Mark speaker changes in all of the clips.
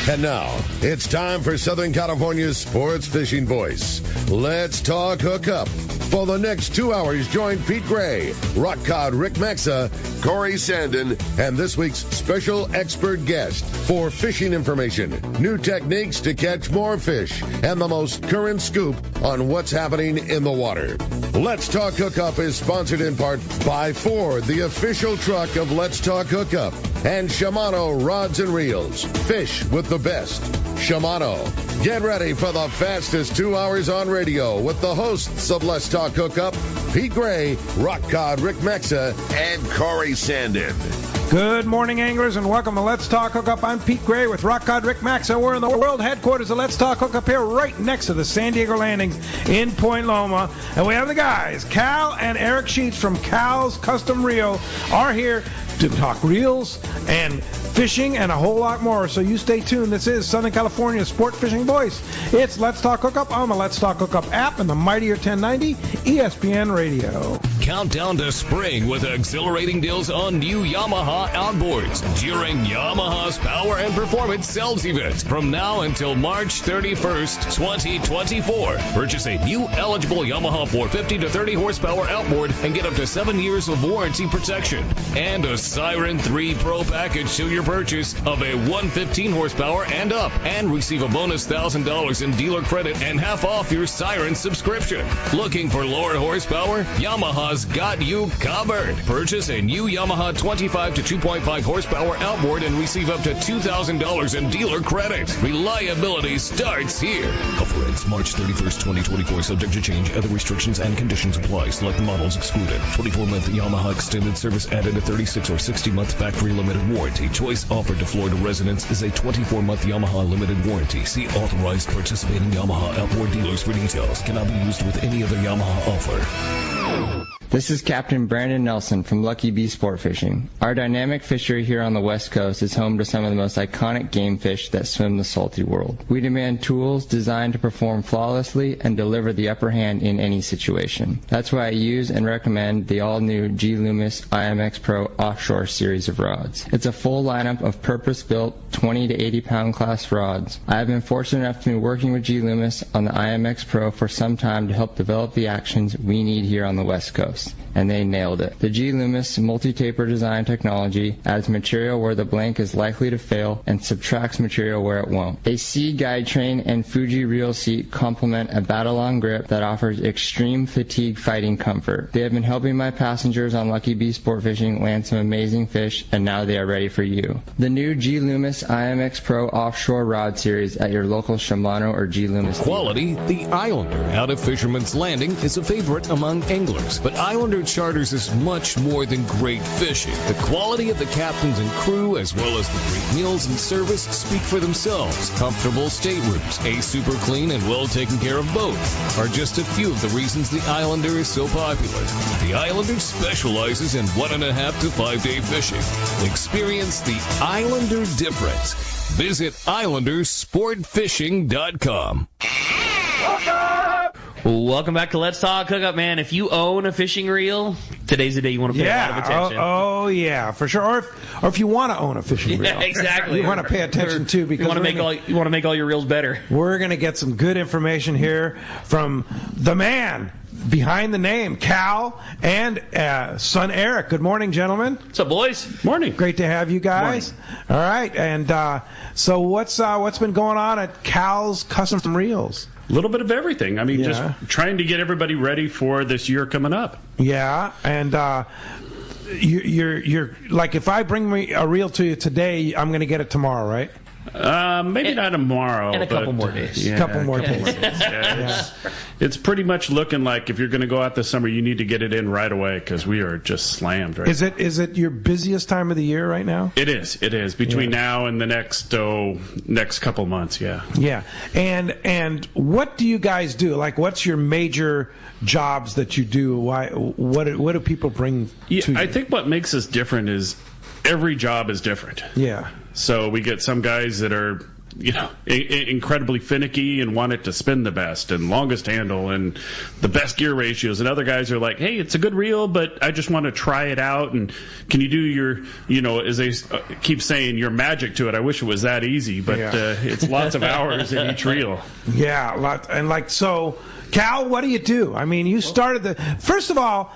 Speaker 1: And now, it's time for Southern California's sports fishing voice. Let's talk hookup. For the next 2 hours, join Pete Gray, Rock Cod Rick Maxa, Corey Sandin, and this week's special expert guest for fishing information, new techniques to catch more fish, and the most current scoop on what's happening in the water. Let's Talk Hookup is sponsored in part by Ford, the official truck of Let's Talk Hookup, and Shimano Rods and Reels. Fish with the best. Shimano. Get ready for the fastest 2 hours on radio with the hosts of Let's Talk Hookup, Pete Gray, Rock Cod Rick Maxa, and Corey Sandin.
Speaker 2: Good morning, anglers, and welcome to Let's Talk Hookup. I'm Pete Gray with Rock Cod Rick Maxa. We're in the world headquarters of Let's Talk Hookup here, right next to the San Diego Landings in Point Loma. And we have the guys, Cal and Eric Sheets from Cal's Custom Reel, are here to talk reels and fishing and a whole lot more. So you stay tuned. This is Southern California's sport fishing voice. It's Let's Talk Hookup on the Let's Talk Hookup app and the mightier 1090 ESPN Radio.
Speaker 3: Countdown to spring with exhilarating deals on new Yamaha outboards during Yamaha's Power and Performance Sales Event from now until March 31st, 2024. Purchase a new eligible Yamaha 450 to 30 horsepower outboard and get up to 7 years of warranty protection and a Siren 3 Pro package to your purchase of a 115 horsepower and up, and receive a bonus $1,000 in dealer credit and half off your Siren subscription. Looking for lower horsepower? Yamaha's got you covered. Purchase a new Yamaha 25 to 2.5 horsepower outboard and receive up to $2,000 in dealer credit. Reliability starts here. Offer ends March 31st, 2024. Subject to change. Other restrictions and conditions apply. Select models excluded. 24-month Yamaha extended service added. A 36 or 60-month factory limited warranty. Choice offered to Florida residents is a 24-month Yamaha limited warranty. See authorized participating Yamaha outboard dealers for details. Cannot be used with any other Yamaha offer.
Speaker 4: This is Captain Brandon Nelson from Lucky Bee Sport Fishing. Our dynamic fishery here on the West Coast is home to some of the most iconic game fish that swim the salty world. We demand tools designed to perform flawlessly and deliver the upper hand in any situation. That's why I use and recommend the all-new G. Loomis IMX Pro Offshore series of rods. It's a full lineup of purpose-built 20 to 80 pound class rods. I have been fortunate enough to be working with G. Loomis on the IMX Pro for some time to help develop the actions we need here on the West Coast. And they nailed it. The G. Loomis multi-taper design technology adds material where the blank is likely to fail and subtracts material where it won't. A Sea Guide Train and Fuji reel seat complement a Battlon grip that offers extreme fatigue fighting comfort. They have been helping my passengers on Lucky Bee Sport Fishing land some amazing fish, and now they are ready for you. The new G. Loomis IMX Pro Offshore Rod Series at your local Shimano or G. Loomis
Speaker 3: Quality, the Islander out of Fisherman's Landing is a favorite among anglers, but Islander Charters is much more than great fishing. The quality of the captains and crew, as well as the great meals and service, speak for themselves. Comfortable staterooms, a super clean and well taken care of boat are just a few of the reasons the Islander is so popular. The Islander specializes in 1.5 to 5 day fishing. Experience the Islander difference. Visit IslanderSportFishing.com.
Speaker 5: Welcome back to Let's Talk Hookup, man. If you own a fishing reel, today's the day you want to pay a lot of attention.
Speaker 2: Oh, yeah, for sure. Or if you want to own a fishing reel.
Speaker 5: Yeah, exactly.
Speaker 2: You want to pay attention, too, because
Speaker 5: you want to make all your reels better.
Speaker 2: We're going to get some good information here from the man behind the name, Cal, and son Eric. Good morning, gentlemen.
Speaker 5: What's up, boys?
Speaker 6: Morning.
Speaker 2: Great to have you guys.
Speaker 6: Morning.
Speaker 2: All right, and so what's been going on at Cal's Custom Reels?
Speaker 6: A little bit of everything. I mean, just trying to get everybody ready for this year coming up.
Speaker 2: Yeah, and you're like, if I bring me a reel to you today, I'm going to get it tomorrow, right?
Speaker 6: Maybe not tomorrow.
Speaker 5: And a couple more days.
Speaker 2: Yeah, couple more days.
Speaker 6: It's pretty much looking like if you're going to go out this summer, you need to get it in right away because we are just slammed right now.
Speaker 2: Is it your busiest time of the year right now?
Speaker 6: It is. Between now and the next couple months, yeah.
Speaker 2: Yeah. And what do you guys do? Like, what's your major jobs that you do? What do people bring to you?
Speaker 6: I think what makes us different is every job is different.
Speaker 2: Yeah.
Speaker 6: So we get some guys that are incredibly finicky and want it to spin the best and longest handle and the best gear ratios. And other guys are like, hey, it's a good reel, but I just want to try it out. And can you do your, as they keep saying, your magic to it? I wish it was that easy, but it's lots of hours in each reel.
Speaker 2: Yeah, a lot. And so, Cal, what do you do? I mean, you started first of all,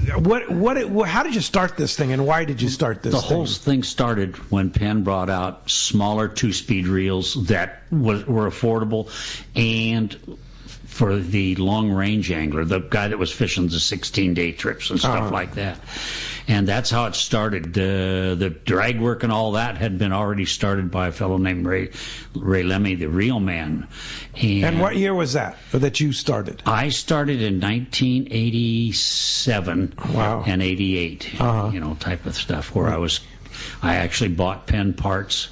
Speaker 2: how did you start this thing, and why did you start this thing?
Speaker 7: The whole thing started when Penn brought out smaller 2-speed reels that were affordable, and for the long-range angler, the guy that was fishing the 16-day trips and stuff like that. And that's how it started. The drag work and all that had been already started by a fellow named Ray Lemmy, the reel man.
Speaker 2: And what year was that you started?
Speaker 7: I started in 1987 and 88, type of stuff, where I actually bought Penn parts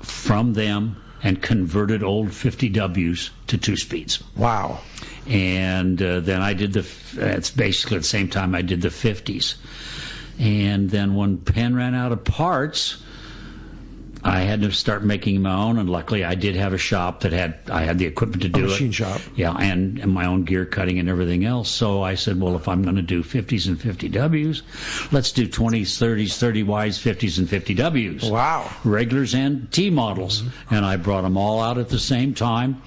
Speaker 7: from them and converted old 50Ws to 2-speeds.
Speaker 2: Wow.
Speaker 7: And then I did it's basically at the same time I did the 50s. And then when Penn ran out of parts, I had to start making my own, and luckily I did have a shop that I had the equipment to do it.
Speaker 2: Machine shop.
Speaker 7: Yeah, and my own gear cutting and everything else. So I said, well, if I'm going to do 50s and 50Ws, let's do 20s, 30s, 30Ys, 50s and 50Ws.
Speaker 2: Wow.
Speaker 7: Regulars and T models. Mm-hmm. And I brought them all out at the same time.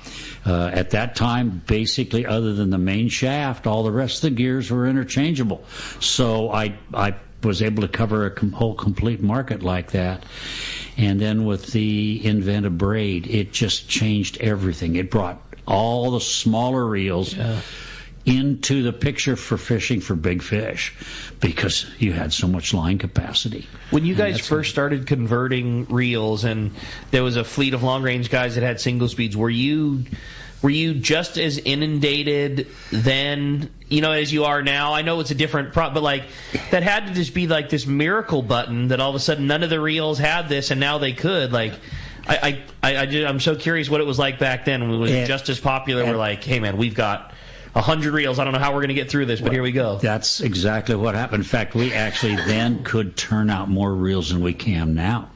Speaker 7: At that time, basically, other than the main shaft, all the rest of the gears were interchangeable. So I was able to cover a whole complete market like that. And then with the invent of braid, it just changed everything. It brought all the smaller reels into the picture for fishing for big fish because you had so much line capacity.
Speaker 5: When you guys first started converting reels and there was a fleet of long-range guys that had single speeds, were you just as inundated then, as you are now? I know it's a different but that had to just be like this miracle button that all of a sudden none of the reels had this and now they could. I'm so curious what it was like back then when it was just as popular. We're like, hey man, we've got 100 reels. I don't know how we're going to get through this, but here we go.
Speaker 7: That's exactly what happened. In fact, we actually then could turn out more reels than we can now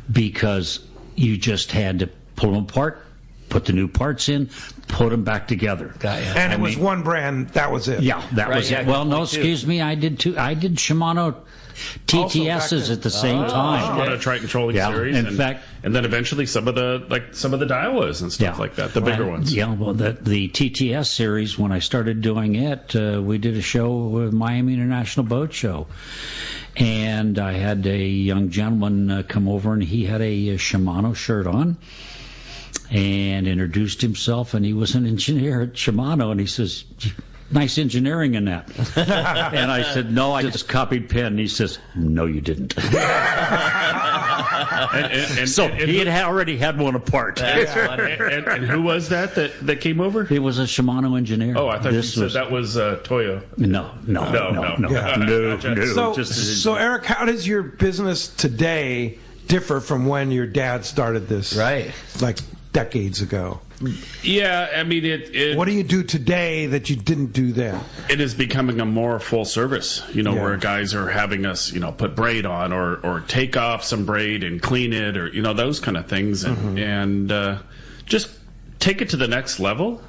Speaker 7: because you just had to pull them apart, put the new parts in, put them back together.
Speaker 2: And it was one brand, that was it.
Speaker 7: Yeah, that was it. Well, no, excuse me, I did Shimano TTSs at the same time.
Speaker 6: Shimano Triton Trolling Series.
Speaker 7: In fact,
Speaker 6: and then eventually some of the Daiwas and stuff like that, the bigger ones.
Speaker 7: Yeah, well, the TTS series, when I started doing it, we did a show with Miami International Boat Show. And I had a young gentleman come over, and he had a Shimano shirt on. And introduced himself, and he was an engineer at Shimano, and he says, nice engineering in that. And I said, no, I just copied Penn. And he says, no, you didn't. So he had already had one apart.
Speaker 6: And who was that came over?
Speaker 7: It was a Shimano engineer.
Speaker 6: Oh, I thought you said that was Toyo.
Speaker 7: No.
Speaker 2: So Eric, how does your business today differ from when your dad started this?
Speaker 5: Right.
Speaker 2: Like decades ago.
Speaker 6: Yeah, I mean,
Speaker 2: what do you do today that you didn't do then?
Speaker 6: It is becoming a more full service, where guys are having us, put braid on or take off some braid and clean it or, those kind of things. And just take it to the next level,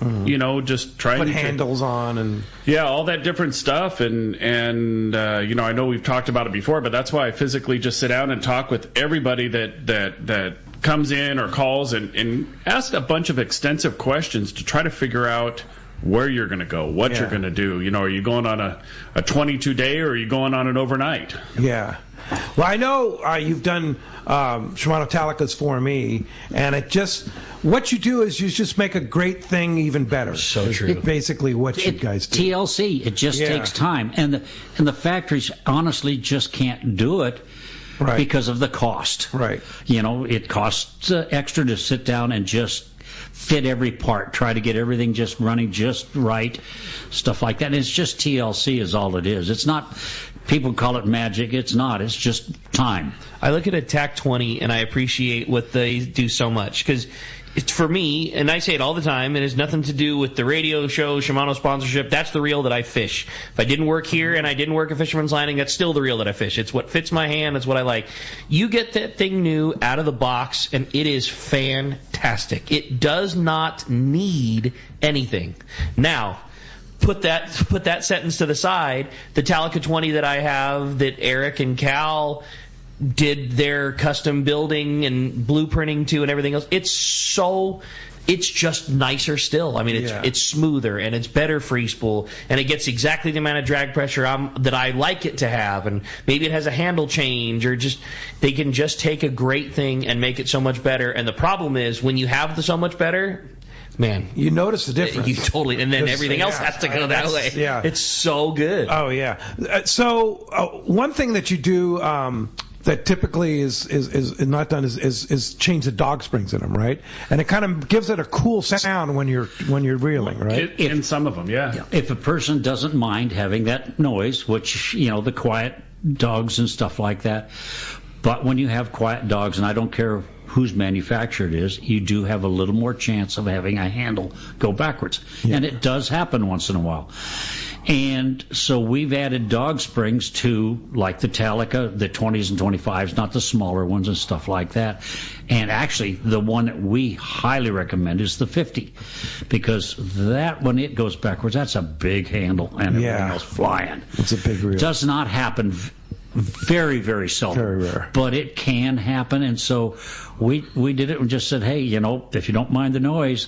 Speaker 6: just trying
Speaker 2: to put handles on and
Speaker 6: all that different stuff. And I know we've talked about it before, but that's why I physically just sit down and talk with everybody that comes in or calls and ask a bunch of extensive questions to try to figure out where you're going to go, what you're going to do. Are you going on a 22-day or are you going on an overnight?
Speaker 2: Yeah. Well, I know you've done Shimano Talicas for me, and what you do is you just make a great thing even better.
Speaker 7: So true.
Speaker 2: Basically what you guys do.
Speaker 7: TLC, it just takes time. And the factories honestly just can't do it.
Speaker 2: Right.
Speaker 7: Because of the cost.
Speaker 2: Right.
Speaker 7: It costs extra to sit down and just fit every part, try to get everything just running just right, stuff like that. And it's just TLC is all it is. It's not, people call it magic. It's not. It's just time.
Speaker 5: I look at a TAC 20 and I appreciate what they do so much because it's for me, and I say it all the time, it has nothing to do with the radio show, Shimano sponsorship. That's the reel that I fish. If I didn't work here and I didn't work at Fisherman's Landing, that's still the reel that I fish. It's what fits my hand. It's what I like. You get that thing new out of the box, and it is fantastic. It does not need anything. Now, put that sentence to the side. The Talica 20 that I have, that Eric and Cal did their custom building and blueprinting to and everything else, it's just nicer still. I mean, it's smoother and it's better free spool, and it gets exactly the amount of drag pressure that I like it to have, and maybe it has a handle change, or just they can just take a great thing and make it so much better. And the problem is when you have the so much better, man,
Speaker 2: you notice the difference.
Speaker 5: You totally, and then everything else has to go that way.
Speaker 2: Yeah,
Speaker 5: it's so good.
Speaker 2: Oh yeah. So one thing that you do that typically is not done is change the dog springs in them, right? And it kind of gives it a cool sound when you're reeling, right?
Speaker 6: In some of them, yeah.
Speaker 7: If a person doesn't mind having that noise, which, the quiet dogs and stuff like that, but when you have quiet dogs, and I don't care whose manufacturer it is, you do have a little more chance of having a handle go backwards. Yeah. And it does happen once in a while. And so we've added dog springs to, like the Talica, the 20s and 25s, not the smaller ones and stuff like that. And actually, the one that we highly recommend is the 50, because that, when it goes backwards, that's a big handle and everything else flying.
Speaker 2: It's a big reel.
Speaker 7: Does not happen very, very seldom.
Speaker 2: Very rare.
Speaker 7: But it can happen, and so we did it and just said, hey, if you don't mind the noise,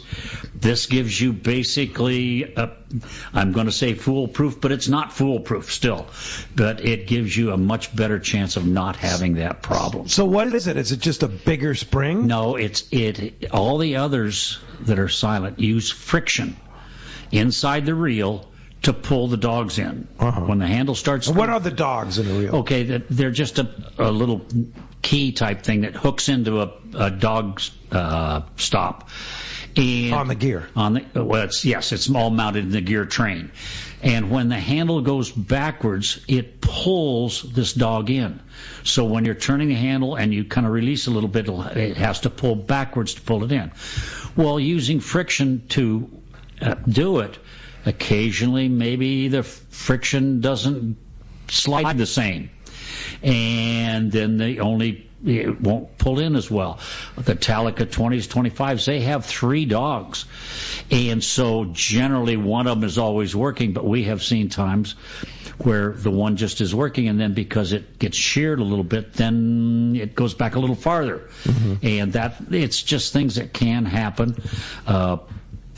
Speaker 7: this gives you basically, I'm going to say foolproof, but it's not foolproof still. But it gives you a much better chance of not having that problem.
Speaker 2: So what is it? Is it just a bigger spring?
Speaker 7: No, all the others that are silent use friction inside the reel to pull the dogs in. When the handle starts...
Speaker 2: What are the dogs in the reel?
Speaker 7: Okay, they're just a little key type thing that hooks into a dog's stop. And
Speaker 2: on the gear?
Speaker 7: It's all mounted in the gear train. And when the handle goes backwards, it pulls this dog in. So when you're turning the handle and you kind of release a little bit, it has to pull backwards to pull it in. Well, using friction to do it, occasionally, maybe the friction doesn't slide the same, and then it won't pull in as well. The Talica 20s, 25s, they have 3 dogs, and so generally one of them is always working, but we have seen times where the one just is working, and then because it gets sheared a little bit, then it goes back a little farther. And it's just things that can happen.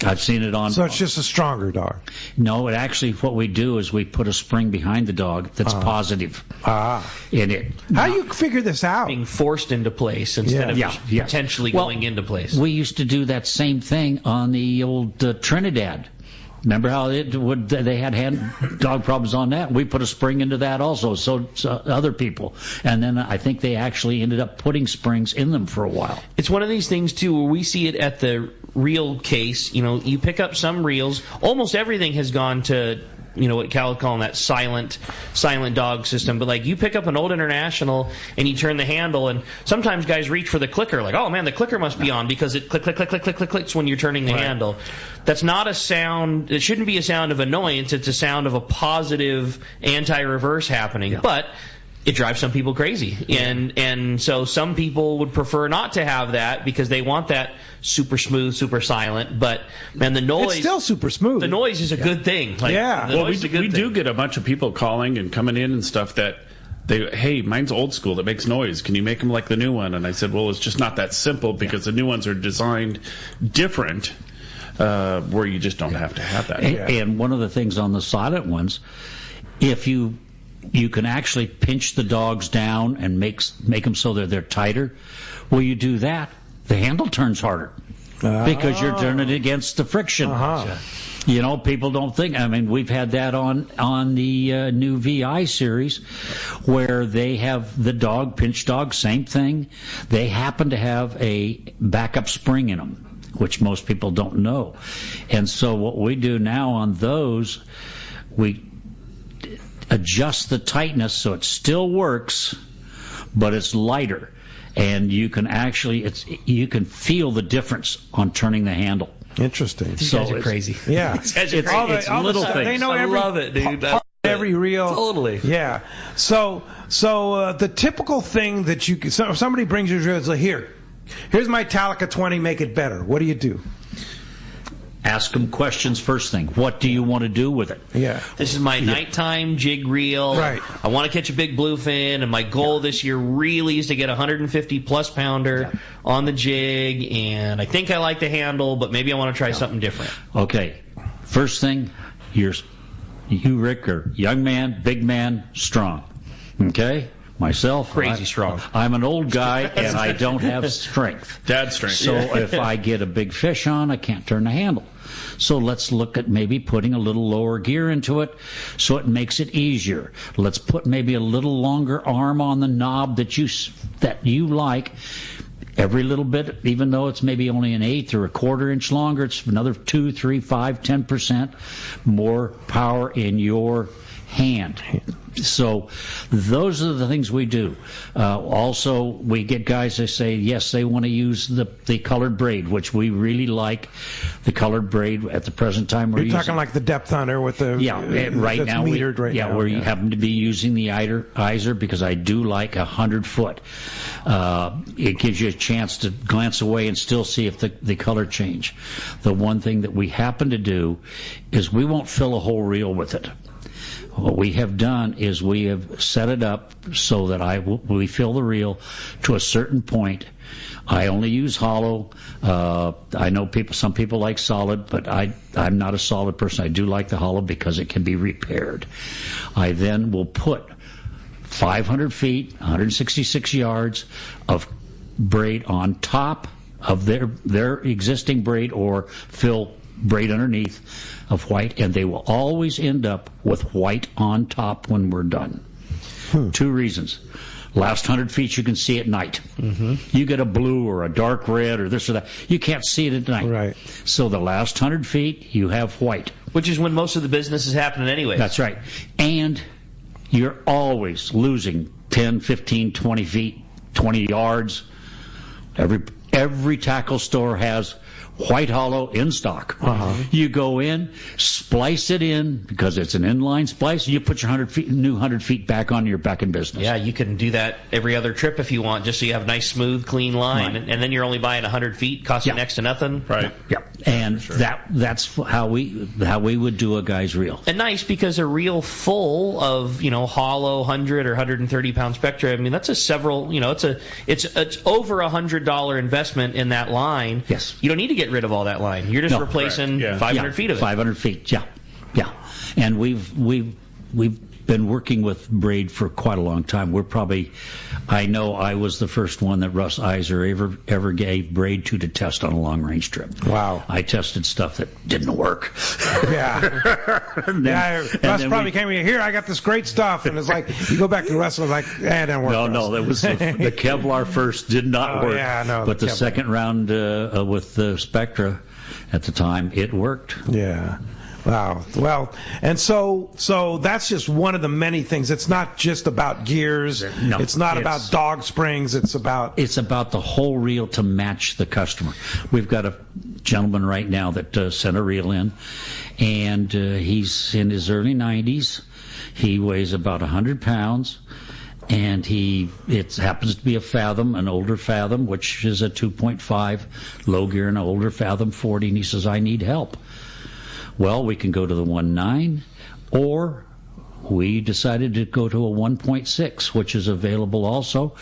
Speaker 7: I've seen it on...
Speaker 2: So it's just a stronger dog?
Speaker 7: No, what we do is we put a spring behind the dog that's positive in it.
Speaker 2: How do you figure this out?
Speaker 5: Being forced into place instead of potentially going into place.
Speaker 7: We used to do that same thing on the old Trinidad. Remember how they had dog problems on that? We put a spring into that also, so other people. And then I think they actually ended up putting springs in them for a while.
Speaker 5: It's one of these things, too, where we see it at the reel case. You pick up some reels. Almost everything has gone to... what Cal would call that silent dog system. But you pick up an old International and you turn the handle, and sometimes guys reach for the clicker, like, oh man, the clicker must be on, because it click, click, click, click, click, click, clicks when you're turning the handle. That's not a sound. It shouldn't be a sound of annoyance. It's a sound of a positive anti-reverse happening. Yeah. But it drives some people crazy, and so some people would prefer not to have that because they want that super smooth, super silent. But man, the noise,
Speaker 2: it's still super smooth.
Speaker 5: The noise is a good thing.
Speaker 6: We do get a bunch of people calling and coming in and stuff that hey, mine's old school that makes noise. Can you make them like the new one? And I said, well, it's just not that simple, because the new ones are designed different, where you just don't have to have that.
Speaker 7: And one of the things on the silent ones, if you can actually pinch the dogs down and make them so they're tighter. Well, you do that, the handle turns harder because you're turning it against the friction. People don't think. I mean, we've had that on the new VI series, where they have the pinch dog, same thing. They happen to have a backup spring in them, which most people don't know. And so what we do now on those, we adjust the tightness so it still works, but it's lighter. and you can actually you can feel the difference on turning the handle.
Speaker 2: Interesting.
Speaker 5: These guys are crazy.
Speaker 2: Yeah.
Speaker 5: These guys are
Speaker 7: It's
Speaker 5: crazy.
Speaker 7: it's little things.
Speaker 2: They know
Speaker 5: I love it, dude.
Speaker 2: every reel.
Speaker 5: Totally.
Speaker 2: Yeah. So the typical thing that so if somebody brings you a reel, like, here's my Talica 20, make it better. What do you do?
Speaker 7: Ask them questions first thing. What do you want to do with it?
Speaker 2: Yeah.
Speaker 5: This is my nighttime jig reel.
Speaker 2: Right.
Speaker 5: I want to catch a big bluefin, and my goal this year really is to get a 150 plus pounder on the jig, and I think I like the handle, but maybe I want to try something different.
Speaker 7: Okay. First thing, you, Rick, are young man, big man, strong. Okay? Myself,
Speaker 5: Crazy strong.
Speaker 7: I'm an old guy, and I don't have strength.
Speaker 6: Dad strength.
Speaker 7: So if I get a big fish on, I can't turn the handle. So let's look at maybe putting a little lower gear into it so it makes it easier. Let's put maybe a little longer arm on the knob that you like. Every little bit, even though it's maybe only an eighth or a quarter inch longer, it's another 2, 3, 5, 10% more power in your hand. So those are the things we do. Also, we get guys that say, yes, they want to use the colored braid, which we really like. The colored braid at the present time.
Speaker 2: You're talking like the depth hunter with the
Speaker 7: right now.
Speaker 2: Metered now.
Speaker 7: We happen to be using the Iser because I do like 100 foot. It gives you a chance to glance away and still see if the color change. The one thing that we happen to do is we won't fill a whole reel with it. What we have done is we have set it up so that we fill the reel to a certain point. I only use hollow. I know some people like solid, but I'm not a solid person. I do like the hollow because it can be repaired. I then will put 500 feet, 166 yards of braid on top of their existing braid or fill braid underneath of white, and they will always end up with white on top when we're done. 2 reasons. Last 100 feet you can see at night. Mm-hmm. You get a blue or a dark red or this or that. You can't see it at night.
Speaker 2: Right.
Speaker 7: So the last 100 feet you have white.
Speaker 5: Which is when most of the business is happening anyway.
Speaker 7: That's right. And you're always losing 10, 15, 20 feet, 20 yards. Every tackle store has white hollow in stock. Uh-huh. You go in, splice it in because it's an inline splice. You put your 100 feet back on your back in business.
Speaker 5: Yeah, you can do that every other trip if you want, just so you have a nice, smooth, clean line. Right. And then you're only buying 100 feet, costing next to nothing.
Speaker 6: Right.
Speaker 7: Yeah. And that's how we would do a guy's reel.
Speaker 5: And nice because a reel full of hollow 100 or 130 pound Spectra. I mean, that's it's over $100 investment in that line.
Speaker 7: Yes.
Speaker 5: You don't need to get rid of all that line. You're just replacing 500 feet of it.
Speaker 7: 500 feet. Yeah. And we've been working with braid for quite a long time. I know I was the first one that Russ Iser ever gave braid to test on a long range trip.
Speaker 2: Wow.
Speaker 7: I tested stuff that didn't work.
Speaker 2: Yeah. Russ probably came here, I got this great stuff, and it's like, you go back to Russ and it's like, it didn't work.
Speaker 7: No, that was the Kevlar first did not work.
Speaker 2: Yeah, no,
Speaker 7: but the second round with the Spectra at the time, it worked.
Speaker 2: Yeah. Wow. Well, and so that's just one of the many things. It's not just about gears. No, it's not about dog springs. It's about
Speaker 7: the whole reel to match the customer. We've got a gentleman right now that sent a reel in, and he's in his early 90s. He weighs about 100 pounds. And it happens to be a Fathom, an older Fathom, which is a 2.5 low gear, and an older Fathom 40. And he says, I need help. Well, we can go to the 1.9, or we decided to go to a 1.6, which is available also.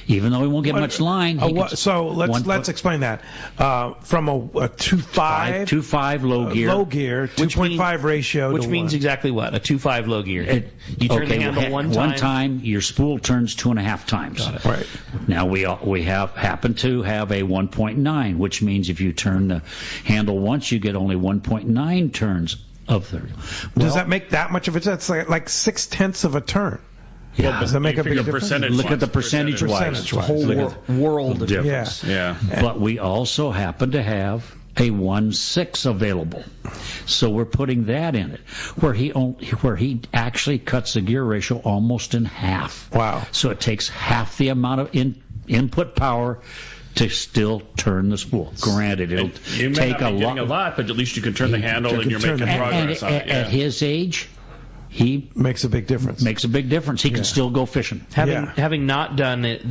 Speaker 7: Even though we won't get much line.
Speaker 2: So let's explain that. From a 2.5
Speaker 7: low gear,
Speaker 2: 2.5 ratio,
Speaker 5: which means exactly what? A 2.5 low gear. You turn the handle one
Speaker 7: time. Your spool turns 2.5 times.
Speaker 5: Got it.
Speaker 2: Right.
Speaker 7: Now we happen to have a 1.9, which means if you turn the handle once, you get only 1.9 turns of the.
Speaker 2: Does that make that much of a? That's like 0.6 of a turn.
Speaker 7: Yeah.
Speaker 2: Does that make a big difference?
Speaker 7: Look at the percentage-wise.
Speaker 2: The whole
Speaker 5: world of difference.
Speaker 6: Yeah.
Speaker 7: But we also happen to have a 1.6 available. So we're putting that in it, where he actually cuts the gear ratio almost in half.
Speaker 2: Wow.
Speaker 7: So it takes half the amount of input power to still turn the spool. Granted, it'll take a lot,
Speaker 6: but at least you can turn the handle and you're making progress on it.
Speaker 7: At his age, he
Speaker 2: makes a big difference.
Speaker 7: He can still go fishing.
Speaker 5: Having not done it,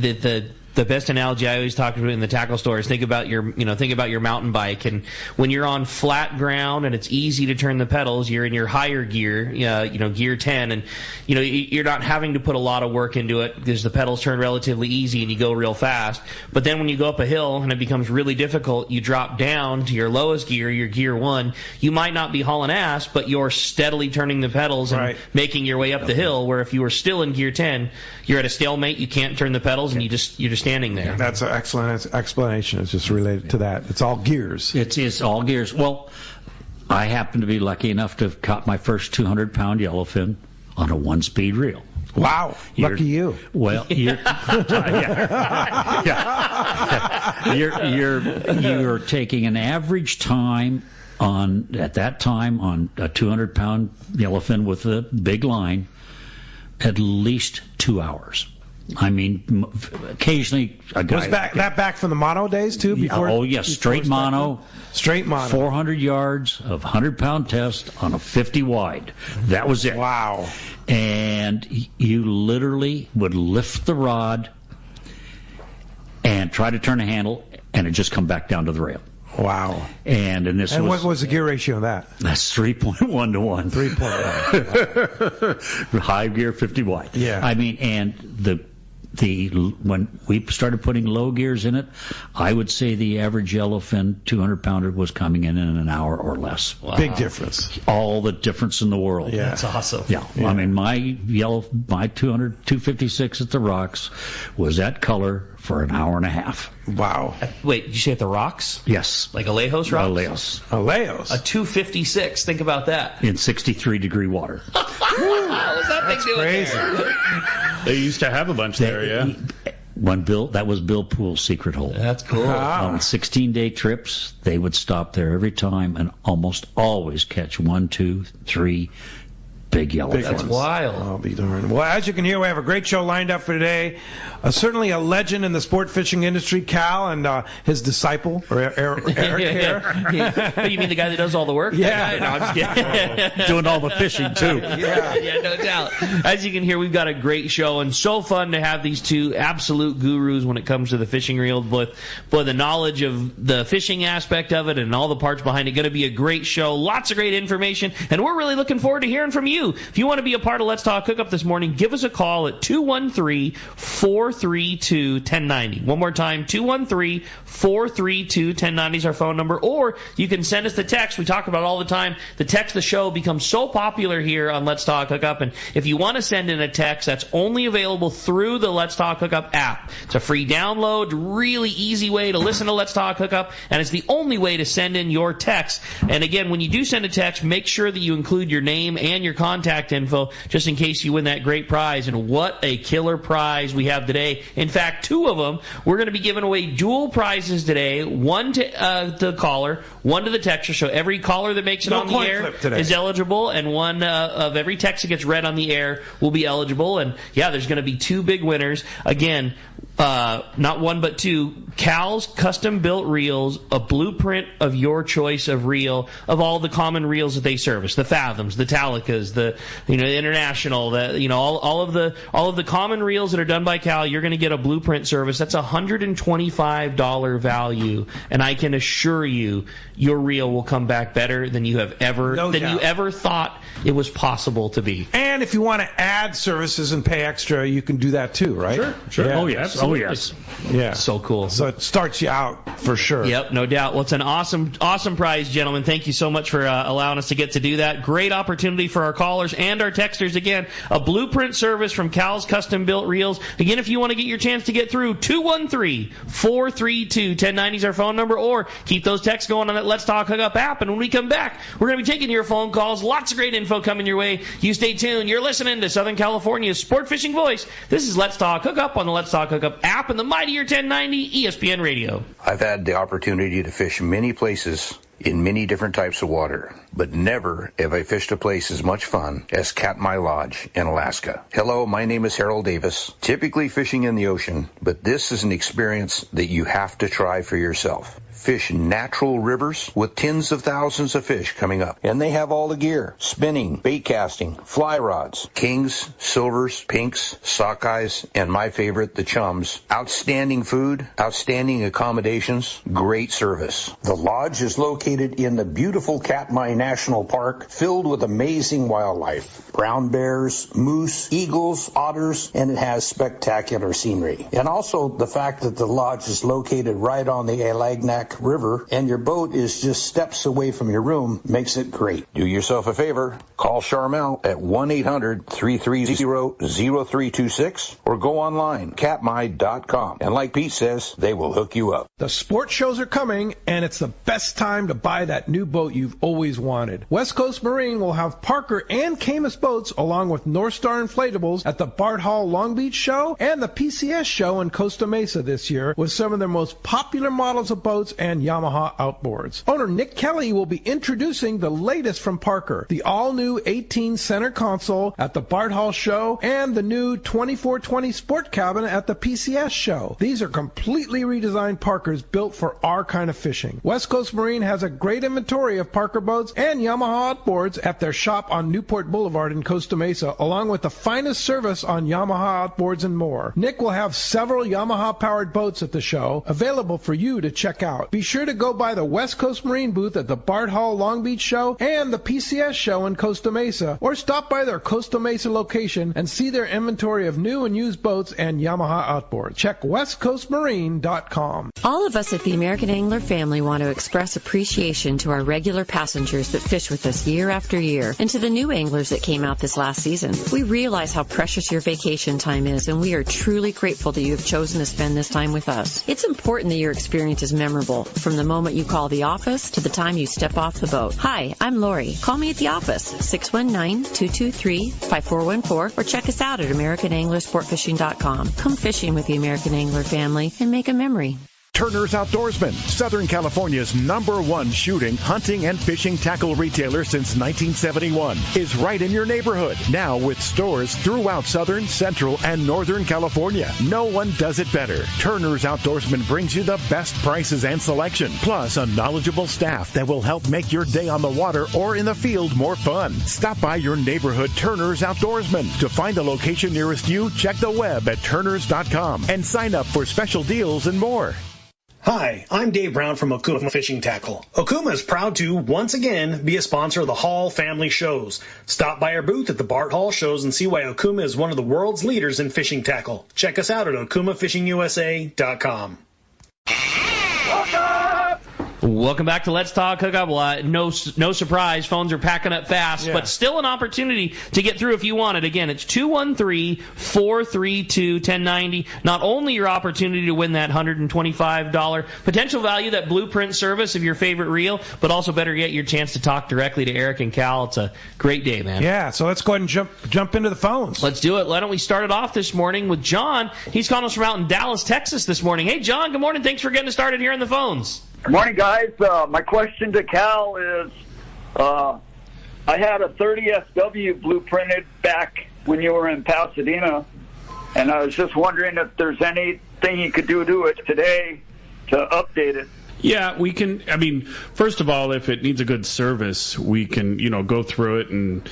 Speaker 5: the best analogy I always talk about in the tackle store is think about your mountain bike, and when you're on flat ground and it's easy to turn the pedals, you're in your higher gear, gear 10, and you're not having to put a lot of work into it because the pedals turn relatively easy and you go real fast. But then when you go up a hill and it becomes really difficult, you drop down to your lowest gear, your gear 1. You might not be hauling ass, but you're steadily turning the pedals and making your way up the hill. Where if you were still in gear 10, you're at a stalemate. You can't turn the pedals, and you're just standing there.
Speaker 2: That's an excellent explanation. It's just related to that. It's all gears.
Speaker 7: It's all gears. Well, I happen to be lucky enough to have caught my first 200-pound yellowfin on a 1-speed reel.
Speaker 2: Wow, lucky you.
Speaker 7: Well, you're taking an average time at that time on a 200-pound yellowfin with a big line, at least 2 hours. I mean, occasionally a guy...
Speaker 2: Was that back from the mono days, too?
Speaker 7: Straight mono.
Speaker 2: Straight mono.
Speaker 7: 400 yards of 100-pound test on a 50 wide. That was it.
Speaker 2: Wow.
Speaker 7: And you literally would lift the rod and try to turn the handle, and it just come back down to the rail.
Speaker 2: Wow.
Speaker 7: And
Speaker 2: what was the gear ratio on that?
Speaker 7: That's 3.1 to 1.
Speaker 2: 3.1.
Speaker 7: High gear, 50 wide.
Speaker 2: Yeah.
Speaker 7: I mean, and when we started putting low gears in it, I would say the average yellowfin 200-pounder was coming in an hour or less.
Speaker 2: Wow. Big difference.
Speaker 7: All the difference in the world.
Speaker 2: Yeah.
Speaker 5: That's awesome.
Speaker 7: Yeah. I mean, my 256 at the Rocks was that color for an hour and a half.
Speaker 2: Wow.
Speaker 5: Wait, did you say at the Rocks?
Speaker 7: Yes.
Speaker 5: Like Alejos rocks?
Speaker 2: Alejos.
Speaker 5: A 256. Think about that.
Speaker 7: In 63-degree water.
Speaker 5: What was that thing doing
Speaker 2: crazy.
Speaker 5: there?
Speaker 6: They used to have a bunch there, yeah.
Speaker 7: That was Bill Poole's secret hole.
Speaker 5: That's cool.
Speaker 7: On 16-day trips, they would stop there every time and almost always catch 1, 2, 3 big yellowfins.
Speaker 5: That's wild.
Speaker 2: I'll be darned. Well, as you can hear, we have a great show lined up for today. Certainly a legend in the sport fishing industry, Cal, and his disciple, Eric here.
Speaker 5: You mean the guy that does all the work?
Speaker 2: Yeah.
Speaker 5: No, I'm just kidding.
Speaker 7: Doing all the fishing, too.
Speaker 5: Yeah, no doubt. As you can hear, we've got a great show, and so fun to have these two absolute gurus when it comes to the fishing reel, with the knowledge of the fishing aspect of it and all the parts behind it. Going to be a great show. Lots of great information, and we're really looking forward to hearing from you. If you want to be a part of Let's Talk Hookup this morning, give us a call at 213-432-1090. One more time, 213-432-1090 is our phone number. Or you can send us the text. We talk about all the time. The text, the show becomes so popular here on Let's Talk Hookup. And if you want to send in a text, that's only available through the Let's Talk Hookup app. It's a free download, really easy way to listen to Let's Talk Hookup, and it's the only way to send in your text. And again, when you do send a text, make sure that you include your name and your contact info, just in case you win that great prize. And what a killer prize we have today. In fact, 2 of them. We're going to be giving away dual prizes today. One to the caller, one to the texter. So every caller that makes it on the air is eligible, and one of every text that gets read on the air will be eligible. And yeah, there's going to be 2 big winners. Again, not one but 2. Cal's custom built reels, a blueprint of your choice of reel, of all the common reels that they service, the Fathoms, the Talicas, the International, all of the common reels that are done by Cal. You're going to get a blueprint service. That's $125 value, and I can assure you, your reel will come back better than you have ever you ever thought it was possible to be.
Speaker 2: And if you want to add services and pay extra, you can do that too, right?
Speaker 6: Sure.
Speaker 2: Yeah.
Speaker 7: Oh yes.
Speaker 6: Absolutely.
Speaker 7: Oh yes.
Speaker 2: Yeah.
Speaker 5: So cool.
Speaker 2: So it starts you out for sure.
Speaker 5: Yep, no doubt. Well, it's an awesome prize, gentlemen. Thank you so much for allowing us to get to do that. Great opportunity for our callers and our texters. Again, a blueprint service from Cal's Custom Built Reels. Again, if you want to get your chance to get through, 213-432-1090 is our phone number, or keep those texts going on that Let's Talk Hookup app. And when we come back, we're going to be taking your phone calls. Lots of great info coming your way. You stay tuned. You're listening to Southern California's sport fishing voice. This is Let's Talk Hookup on the Let's Talk Hookup app and the mightier 1090 ESPN Radio.
Speaker 8: I've had the opportunity to fish many places in many different types of water, but never have I fished a place as much fun as Katmai Lodge in Alaska. Hello, my name is Harold Davis, typically fishing in the ocean, but this is an experience that you have to try for yourself. Fish natural rivers with tens of thousands of fish coming up. And they have all the gear. Spinning, bait casting, fly rods, kings, silvers, pinks, sockeyes, and my favorite, the chums. Outstanding food, outstanding accommodations, great service. The lodge is located in the beautiful Katmai National Park, filled with amazing wildlife. Brown bears, moose, eagles, otters, and it has spectacular scenery. And also the fact that the lodge is located right on the Alagnak River and your boat is just steps away from your room makes it great. Do yourself a favor. Call Charmel at 1-800-330-0326 or go online, katmai.com. And like Pete says, they will hook you up.
Speaker 2: The sports shows are coming, and it's the best time to buy that new boat you've always wanted. West Coast Marine will have Parker and Camus boats along with North Star Inflatables at the Bart Hall Long Beach Show and the PCS Show in Costa Mesa this year with some of their most popular models of boats and Yamaha outboards. Owner Nick Kelly will be introducing the latest from Parker, the all-new 18 center console at the Bart Hall Show and the new 2420 Sport Cabin at the PCS Show. These are completely redesigned Parkers built for our kind of fishing. West Coast Marine has a great inventory of Parker boats and Yamaha outboards at their shop on Newport Boulevard in Costa Mesa, along with the finest service on Yamaha outboards and more. Nick will have several Yamaha-powered boats at the show available for you to check out. Be sure to go by the West Coast Marine booth at the Bart Hall Long Beach Show and the PCS Show in Costa Mesa, or stop by their Costa Mesa location and see their inventory of new and used boats and Yamaha outboards. Check westcoastmarine.com.
Speaker 9: All of us at the American Angler family want to express appreciation to our regular passengers that fish with us year after year, and to the new anglers that came out this last season. We realize how precious your vacation time is, and we are truly grateful that you have chosen to spend this time with us. It's important that your experience is memorable, from the moment you call the office to the time you step off the boat. Hi, I'm Lori. Call me at the office, 619-223-5414, or check us out at AmericanAnglerSportFishing.com. Come fishing with the American Angler family and make a memory.
Speaker 10: Turner's Outdoorsman, Southern California's #1 shooting, hunting, and fishing tackle retailer since 1971, is right in your neighborhood. Now with stores throughout Southern, Central, and Northern California. No one does it better. Turner's Outdoorsman brings you the best prices and selection, plus a knowledgeable staff that will help make your day on the water or in the field more fun. Stop by your neighborhood Turner's Outdoorsman. To find a location nearest you, check the web at turners.com and sign up for special deals and more.
Speaker 11: Hi, I'm Dave Brown from Hookup Fishing Tackle. Hookup is proud to, once again, be a sponsor of the Hall family shows. Stop by our booth at the Bart Hall shows and see why Okuma is one of the world's leaders in fishing tackle. Check us out at okumafishingusa.com.
Speaker 5: Welcome back to Let's Talk Hookup. No surprise, phones are packing up fast, but still an opportunity to get through if you want it. Again, it's 213-432-1090. Not only your opportunity to win that $125 potential value, that blueprint service of your favorite reel, but also better yet, your chance to talk directly to Eric and Cal. It's a great day, man.
Speaker 2: Yeah, so let's go ahead and jump into the phones.
Speaker 5: Let's do it. Why don't we start it off this morning with John? He's calling us from out in Dallas, Texas this morning. Hey, John, good morning. Thanks for getting us started here on the phones.
Speaker 12: Good morning, guys. My question to Cal is, I had a 30 SW blueprinted back when you were in Pasadena, and I was just wondering if there's anything you could do to it today to update it.
Speaker 6: Yeah, we can. I mean, first of all, if it needs a good service, we can, go through it and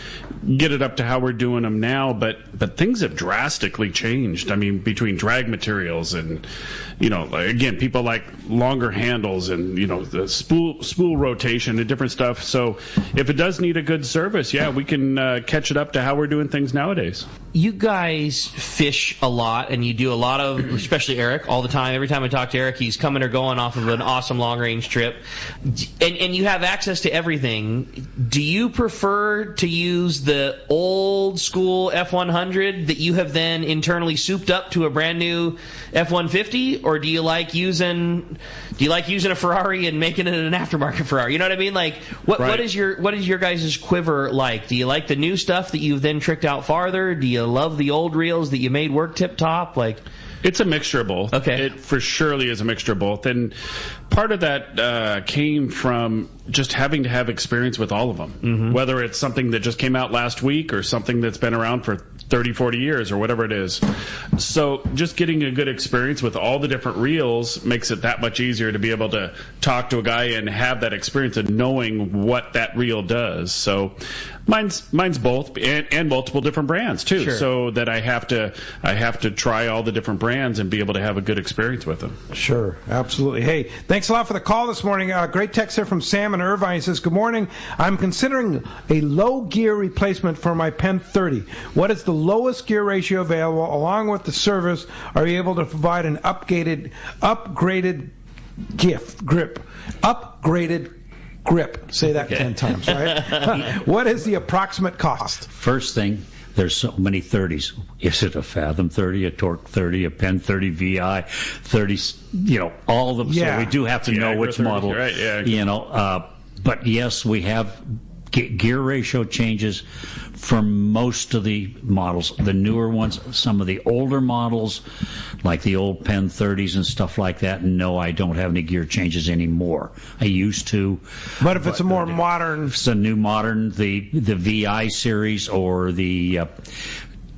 Speaker 6: get it up to how we're doing them now. But things have drastically changed. I mean, between drag materials and, again, people like longer handles and, the spool rotation and different stuff. So if it does need a good service, yeah, we can catch it up to how we're doing things nowadays.
Speaker 5: You guys fish a lot, and you do a lot of, especially Eric, all the time. Every time I talk to Eric, he's coming or going off of an awesome long-range trip, and you have access to everything. Do you prefer to use the old-school F100 that you have then internally souped up to a brand-new F150, or do you like using a Ferrari and making it an aftermarket Ferrari? You know what I mean? Like, what is your guys' quiver like? Do you like the new stuff that you've then tricked out farther? Do you love the old reels that you made work tip-top? Like,
Speaker 6: It's a mixture of both.
Speaker 5: Okay.
Speaker 6: It for surely is a mixture of both. And part of that came from just having to have experience with all of them, whether it's something that just came out last week or something that's been around for 30, 40 years or whatever it is. So just getting a good experience with all the different reels makes it that much easier to be able to talk to a guy and have that experience of knowing what that reel does. So mine's both and multiple different brands too.
Speaker 2: Sure.
Speaker 6: So that I have to try all the different brands and be able to have a good experience with them.
Speaker 2: Sure, absolutely. Hey, thanks a lot for the call this morning. Great text here from Sam in Irvine. He says, good morning. I'm considering a low gear replacement for my Pen 30. What is the lowest gear ratio available? Along with the service, are you able to provide an upgraded grip? Say that 10 times, right? What is the approximate cost?
Speaker 7: First thing, there's so many 30s. Is it a Fathom 30, a Torque 30, a Pen 30 VI 30? All of them.
Speaker 2: Yeah.
Speaker 7: So we do have to know which
Speaker 6: 30,
Speaker 7: model.
Speaker 6: right? Yeah.
Speaker 7: But yes, we have gear ratio changes for most of the models. The newer ones, some of the older models, like the old Pen 30s and stuff like that, no, I don't have any gear changes anymore. I used to.
Speaker 2: But if it's a more modern...
Speaker 7: If it's a new modern, the VI series or the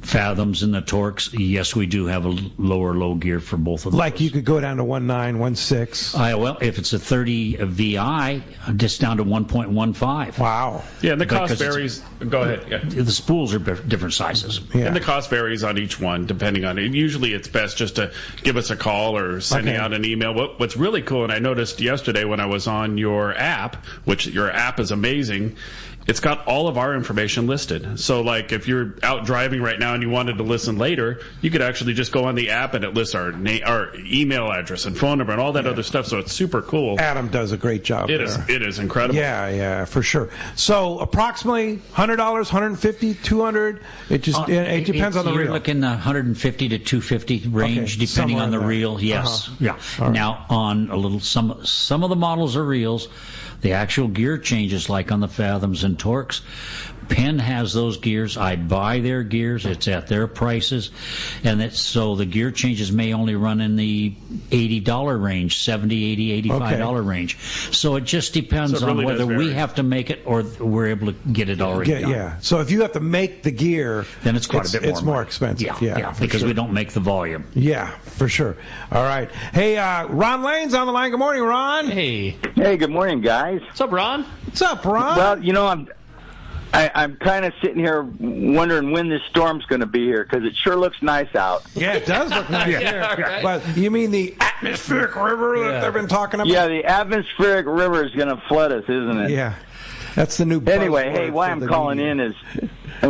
Speaker 7: Fathoms and the Torques, yes, we do have a low gear for both of those.
Speaker 2: Like you could go down to 1.9, 1.6.
Speaker 7: Well, if it's a 30 VI, just down to 1.15.
Speaker 2: Wow.
Speaker 6: Yeah, and the cost varies. Go ahead. Yeah.
Speaker 7: The spools are different sizes.
Speaker 2: Yeah.
Speaker 6: And the cost varies on each one, depending on it. Usually it's best just to give us a call or sending out an email. What's really cool, and I noticed yesterday when I was on your app, which your app is amazing, it's got all of our information listed. So, like, if you're out driving right now and you wanted to listen later, you could actually just go on the app and it lists our email address and phone number and all that other stuff. So it's super cool.
Speaker 2: Adam does a great job.
Speaker 6: It is incredible.
Speaker 2: Yeah, for sure. So approximately $100, $150, $200. It just it depends on the reel.
Speaker 7: You're looking $150 to $250 range, depending on the reel. Yes, yeah.
Speaker 2: Right.
Speaker 7: Now on some of the models are reels. The actual gear changes, like on the Fathoms and Torques, Penn has those gears. I buy their gears. It's at their prices. And so the gear changes may only run in the $80 range, $70, $80, $85 range. So it just depends on whether we have to make it or we're able to get it already done.
Speaker 2: Yeah. So if you have to make the gear,
Speaker 7: then it's quite a bit more.
Speaker 2: It's more expensive.
Speaker 7: Yeah, because we don't make the volume.
Speaker 2: Yeah, for sure. All right. Hey, Ron Lane's on the line. Good morning, Ron.
Speaker 5: Hey,
Speaker 13: good morning, guys.
Speaker 5: What's up, Ron?
Speaker 2: What's up, Ron?
Speaker 13: Well, I'm kind of sitting here wondering when this storm's going to be here because it sure looks nice out.
Speaker 2: Yeah, it does look nice here. Right. But you mean the atmospheric river that they've been talking about?
Speaker 13: Yeah, the atmospheric river is going to flood us, isn't it?
Speaker 2: Yeah, that's the new.
Speaker 13: Anyway, hey, why I'm calling in is I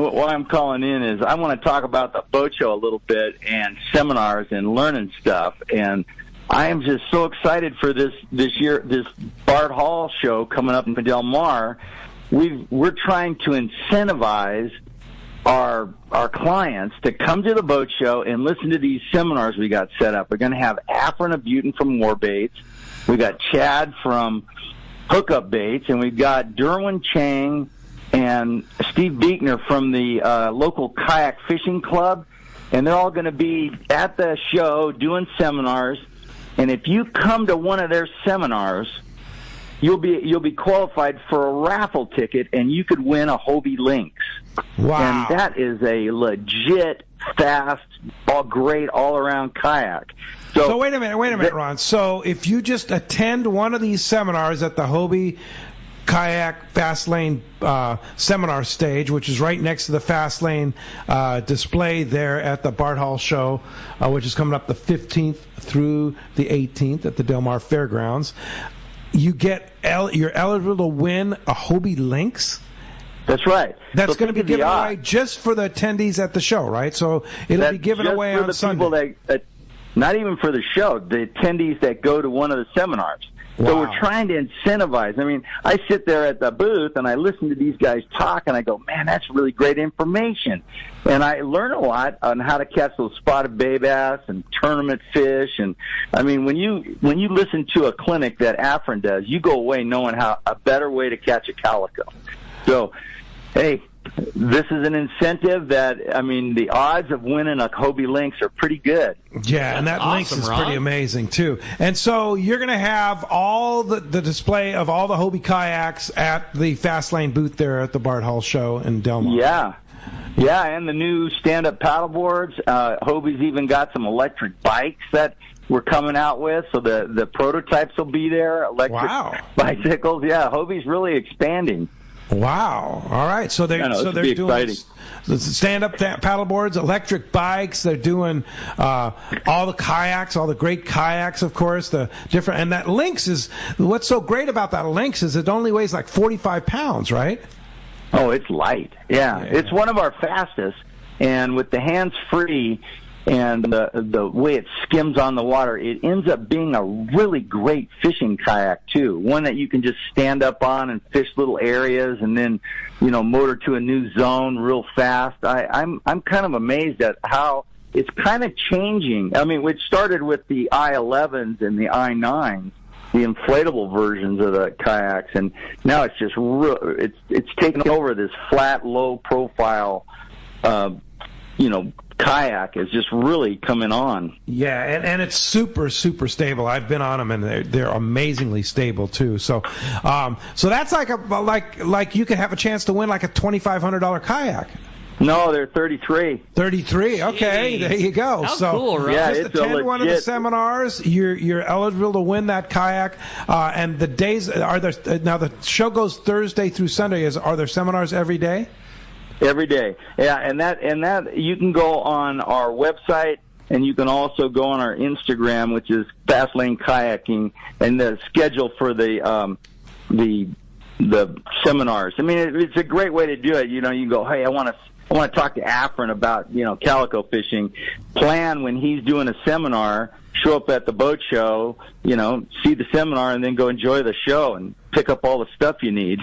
Speaker 13: want to talk about the boat show a little bit and seminars and learning stuff. And I am just so excited for this year, this Bart Hall show coming up in Del Mar. We're trying to incentivize our clients to come to the boat show and listen to these seminars we got set up. We're going to have Afrin of Butin from Warbaits. We got Chad from Hookup Baits, and we've got Derwin Chang and Steve Beekner from the local kayak fishing club, and they're all going to be at the show doing seminars. And if you come to one of their seminars, you'll be qualified for a raffle ticket, and you could win a Hobie Lynx.
Speaker 2: Wow!
Speaker 13: And that is a legit, fast, great all-around kayak.
Speaker 2: So wait a minute, Ron. So if you just attend one of these seminars at the Hobie Kayak Fast Lane seminar stage, which is right next to the Fast Lane display there at the Bart Hall show, which is coming up the 15th through the 18th at the Del Mar Fairgrounds, you're eligible to win a Hobie Lynx.
Speaker 13: That's right.
Speaker 2: That's going to be given away just for the attendees at the show, right? So it'll be given away on Sunday.
Speaker 13: People not even for the show, the attendees that go to one of the seminars.
Speaker 2: Wow.
Speaker 13: So we're trying to incentivize. I mean, I sit there at the booth and I listen to these guys talk and I go, man, that's really great information. And I learn a lot on how to catch those spotted bay bass and tournament fish. And I mean, when you listen to a clinic that Afrin does, you go away knowing how a better way to catch a calico. So, hey, this is an incentive that, I mean, the odds of winning a Hobie Lynx are pretty good.
Speaker 2: Yeah, and that
Speaker 5: awesome,
Speaker 2: Lynx is
Speaker 5: Ron.
Speaker 2: pretty amazing, too. And so you're going to have all the display of all the Hobie kayaks at the Fast Lane booth there at the Bart Hall Show in Del Mar.
Speaker 13: Yeah, and the new stand-up paddle boards. Hobie's even got some electric bikes that we're coming out with, so the prototypes will be there, electric bicycles. Yeah, Hobie's really expanding.
Speaker 2: Wow. All right. So they're doing stand-up paddle boards, electric bikes. They're doing all the kayaks, all the great kayaks, of course. The different, and that Lynx is what's so great about that Lynx is it only weighs like 45 pounds, right?
Speaker 13: Oh, it's light. Yeah. It's one of our fastest, and with the hands-free and the way it skims on the water, it ends up being a really great fishing kayak too. One that you can just stand up on and fish little areas, and then motor to a new zone real fast. I'm kind of amazed at how it's kind of changing. I mean, it started with the I-11s and the I-9s, the inflatable versions of the kayaks, and now it's just it's taken over this flat, low profile, kayak is just really coming on.
Speaker 2: Yeah, and it's super, super stable. I've been on them, and they're amazingly stable too. So that's like you could have a chance to win like a $2,500 kayak.
Speaker 13: No, they're 33.
Speaker 2: 33. Okay, there you go.
Speaker 5: How cool, right?
Speaker 13: Yeah,
Speaker 2: just attend one of the seminars. You're eligible to win that kayak. And the days are there now. The show goes Thursday through Sunday. Are there seminars every day?
Speaker 13: Every day. Yeah, and that you can go on our website, and you can also go on our Instagram, which is Fast Lane Kayaking, and the schedule for the seminars. I mean, it's a great way to do it. You can go, hey, I want to talk to Afrin about calico fishing. Plan when he's doing a seminar. Show up at the boat show, see the seminar, and then go enjoy the show and pick up all the stuff you need.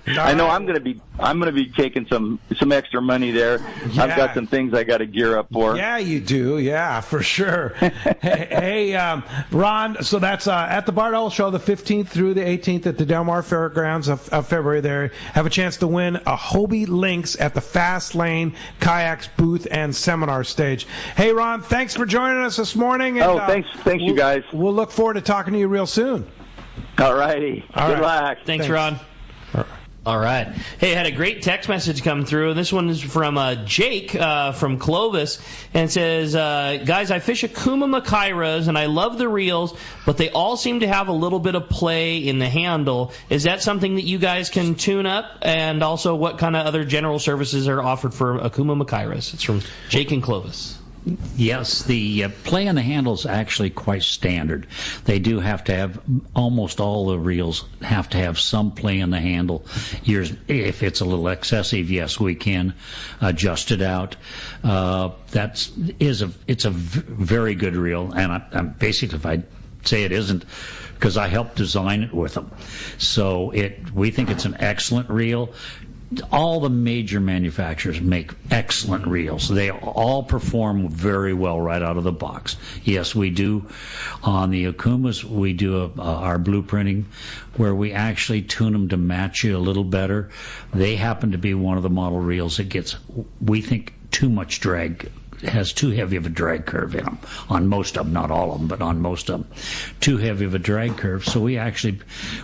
Speaker 13: I know I'm going to be taking some extra money there. Yeah. I've got some things I got to gear up for.
Speaker 2: Yeah, you do. Yeah, for sure. hey, Ron. So that's at the Bart Hall Show, the 15th through the 18th at the Del Mar Fairgrounds of February. There, have a chance to win a Hobie Lynx at the Fast Lane Kayaks booth and seminar stage. Hey, Ron, thanks for joining us this morning. And,
Speaker 13: thanks, you guys.
Speaker 2: We'll look forward to talking to you real soon.
Speaker 13: All righty. Good luck.
Speaker 5: Thanks, Ron. All right. Hey, I had a great text message come through. This one is from Jake from Clovis, and it says, guys, I fish Akuma Makairas, and I love the reels, but they all seem to have a little bit of play in the handle. Is that something that you guys can tune up? And also, what kind of other general services are offered for Akuma Makairas? It's from Jake in Clovis.
Speaker 7: Yes, the play on the handle is actually quite standard. They do have to have, almost all the reels have to have some play on the handle. If it's a little excessive, yes, we can adjust it out. It's a very good reel, and I'm basically, if I say it isn't, because I helped design it with them. So we think it's an excellent reel. All the major manufacturers make excellent reels. They all perform very well right out of the box. Yes, we do. On the Akumas, we do our blueprinting where we actually tune them to match you a little better. They happen to be one of the model reels that gets, we think, too much drag. Has too heavy of a drag curve in them on most of them, not all of them, but on most of them. Too heavy of a drag curve, so we actually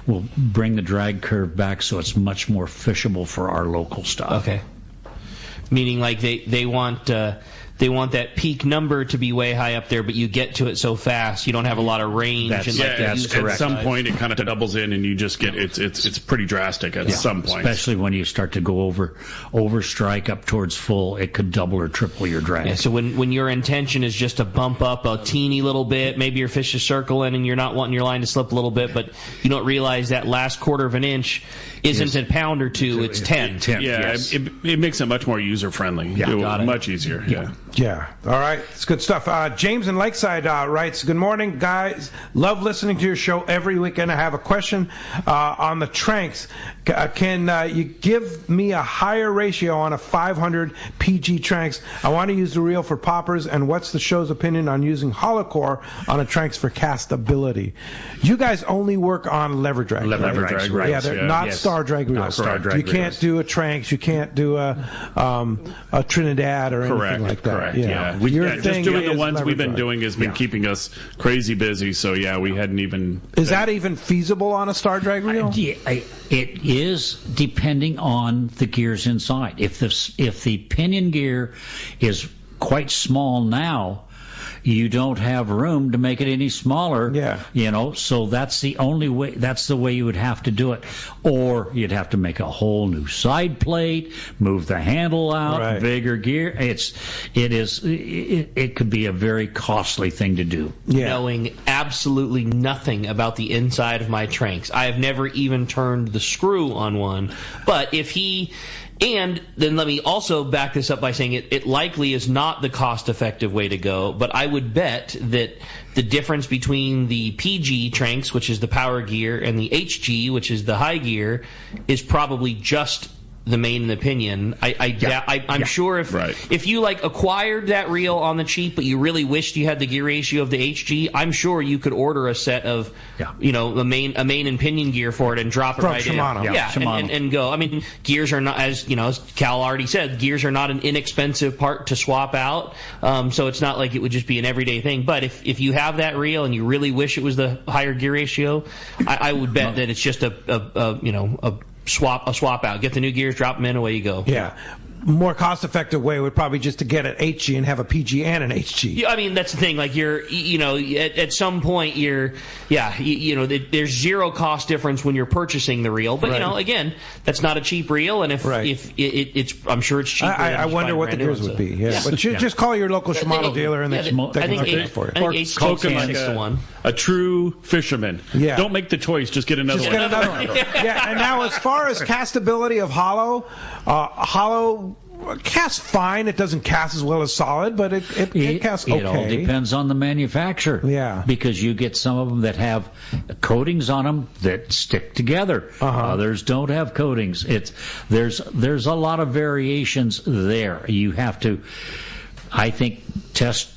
Speaker 7: will bring the drag curve back so it's much more fishable for our local stuff.
Speaker 5: Okay. Meaning like they want that peak number to be way high up there, but you get to it so fast you don't have a lot of range.
Speaker 7: That's correct.
Speaker 6: At some point it kind of doubles in, and you just get it's pretty drastic at some point.
Speaker 7: Especially when you start to go over strike up towards full, it could double or triple your drag.
Speaker 5: Yeah, so when your intention is just to bump up a teeny little bit, maybe your fish is circling and you're not wanting your line to slip a little bit, but you don't realize that last quarter of an inch isn't a pound or two, it's 10.
Speaker 6: Yeah, yes. It makes it much more user friendly.
Speaker 7: Yeah,
Speaker 6: much easier. Yeah.
Speaker 2: Yeah. All right. It's good stuff. James in Lakeside writes, good morning, guys. Love listening to your show every weekend. I have a question on the Tranks. Can you give me a higher ratio on a 500 PG Tranks? I want to use the reel for poppers, and what's the show's opinion on using hollow core on a Tranks for castability? You guys only work on lever drag.
Speaker 6: Lever drag, right?
Speaker 2: Yeah, they're not star drag reels.
Speaker 6: Not star drag
Speaker 2: you can't do a Tranks. You can't do a Trinidad or anything like that.
Speaker 6: Correct. Yeah. Just doing the ones we've been doing has been keeping us crazy busy. So we hadn't even.
Speaker 2: Is that even feasible on a star drag reel?
Speaker 7: It is, depending on the gears inside. If the pinion gear is quite small now, you don't have room to make it any smaller.
Speaker 2: Yeah.
Speaker 7: So that's the only way. That's the way you would have to do it, or you'd have to make a whole new side plate, move the handle out, bigger gear. It could be a very costly thing to do.
Speaker 2: Yeah.
Speaker 5: Knowing absolutely nothing about the inside of my Tranks, I have never even turned the screw on one. But if he. And then let me also back this up by saying it likely is not the cost-effective way to go, but I would bet that the difference between the PG Tranks, which is the power gear, and the HG, which is the high gear, is probably just the main and the pinion. I'm sure if you acquired that reel on the cheap, but you really wished you had the gear ratio of the HG, I'm sure you could order a set of a main and pinion gear for it and drop it right
Speaker 2: Shimano.
Speaker 5: in.
Speaker 2: Shimano.
Speaker 5: And go. I mean, gears are not, as Cal already said, gears are not an inexpensive part to swap out. So it's not like it would just be an everyday thing. But if you have that reel and you really wish it was the higher gear ratio, I would bet that it's just a swap out. Get the new gears, drop them in, away you go.
Speaker 2: Yeah. More cost-effective way would probably just to get an HG and have a PG and an HG.
Speaker 5: Yeah, I mean, that's the thing. Like at some point there's zero cost difference when you're purchasing the reel. But again, that's not a cheap reel, and if it's, I'm sure it's cheaper.
Speaker 2: I wonder what the gears would be. Yeah. But just call your local Shimano dealer and they can hook it for you.
Speaker 5: I think spoken like
Speaker 6: a true fisherman.
Speaker 2: Yeah.
Speaker 6: Don't make the choice. Just get another one.
Speaker 2: Get another one. Yeah. And now, as far as castability of hollow casts fine. It doesn't cast as well as solid, but it casts okay.
Speaker 7: It all depends on the manufacturer.
Speaker 2: Yeah.
Speaker 7: Because you get some of them that have coatings on them that stick together. Others don't have coatings. There's a lot of variations there. You have to, I think, test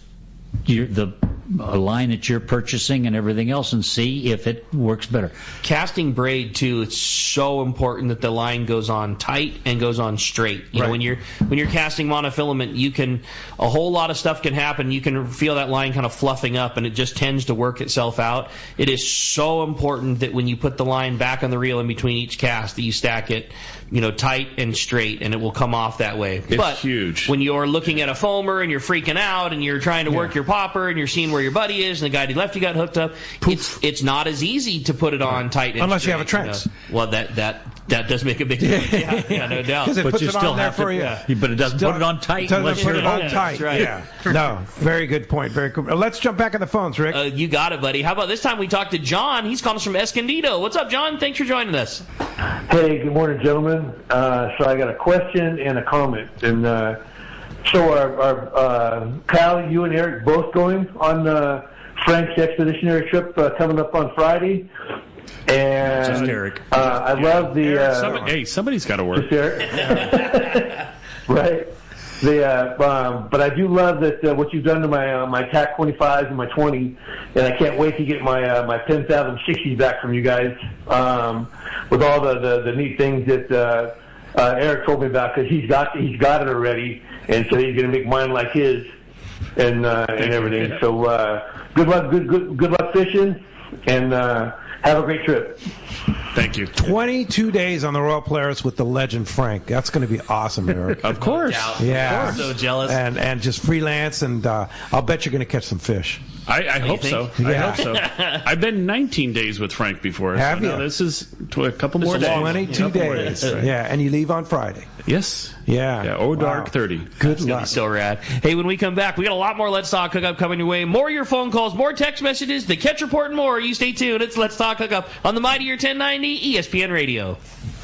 Speaker 7: the line that you're purchasing and everything else and see if it works better.
Speaker 5: Casting braid too, it's so important that the line goes on tight and goes on straight. You know, when you're casting monofilament, a whole lot of stuff can happen. You can feel that line kind of fluffing up and it just tends to work itself out. It is so important that when you put the line back on the reel in between each cast that you stack it, tight and straight, and it will come off that way.
Speaker 6: It's huge.
Speaker 5: When you're looking at a foamer and you're freaking out and you're trying to work your popper and you're seeing where your buddy is and the guy to left you got hooked up, it's not as easy to put it on tight and
Speaker 2: unless
Speaker 5: straight,
Speaker 2: you have a Tranks.
Speaker 5: Well, that does make a big difference. Yeah, no doubt.
Speaker 2: Because it puts it on there for you.
Speaker 7: But it doesn't put it on tight.
Speaker 2: Doesn't put it on tight. Right. Yeah. No, very good point. Very cool. Let's jump back on the phones, Rick.
Speaker 5: You got it, buddy. How about this time we talk to John? He's calling us from Escondido. What's up, John? Thanks for joining us.
Speaker 14: Hey, good morning, gentlemen. So I got a question and a comment. And so are Kyle, you and Eric both going on Frank's expeditionary trip coming up on Friday? And
Speaker 6: just Eric.
Speaker 14: I love the...
Speaker 6: somebody's got to work.
Speaker 14: Just Eric. Right. But I do love that what you've done to my TAC 25s and my 20, and I can't wait to get my 10,060 back from you guys with all the neat things that Eric told me about, because he's got it already, and so he's going to make mine like his and everything. Yeah. So good luck fishing, and have a great trip.
Speaker 6: Thank you.
Speaker 2: 22 days on the Royal Polaris with the legend Frank. That's going to be awesome, Eric.
Speaker 6: Of course.
Speaker 2: Yeah.
Speaker 5: I'm so jealous.
Speaker 2: And just freelance, and I'll bet you're going to catch some fish.
Speaker 6: I hope so.
Speaker 2: Yeah.
Speaker 6: I hope so. I've been 19 days with Frank before.
Speaker 2: Have you?
Speaker 6: This is a couple more days.
Speaker 2: 22 days. Right. Yeah, and you leave on Friday.
Speaker 6: Yes.
Speaker 2: Yeah.
Speaker 6: Dark 30.
Speaker 2: Good
Speaker 5: luck.
Speaker 2: Gonna
Speaker 5: be so rad. Hey, when we come back, we got a lot more Let's Talk Hookup coming your way. More of your phone calls, more text messages, the catch report, and more. You stay tuned. It's Let's Talk Hookup on the Mightier 1090 ESPN Radio.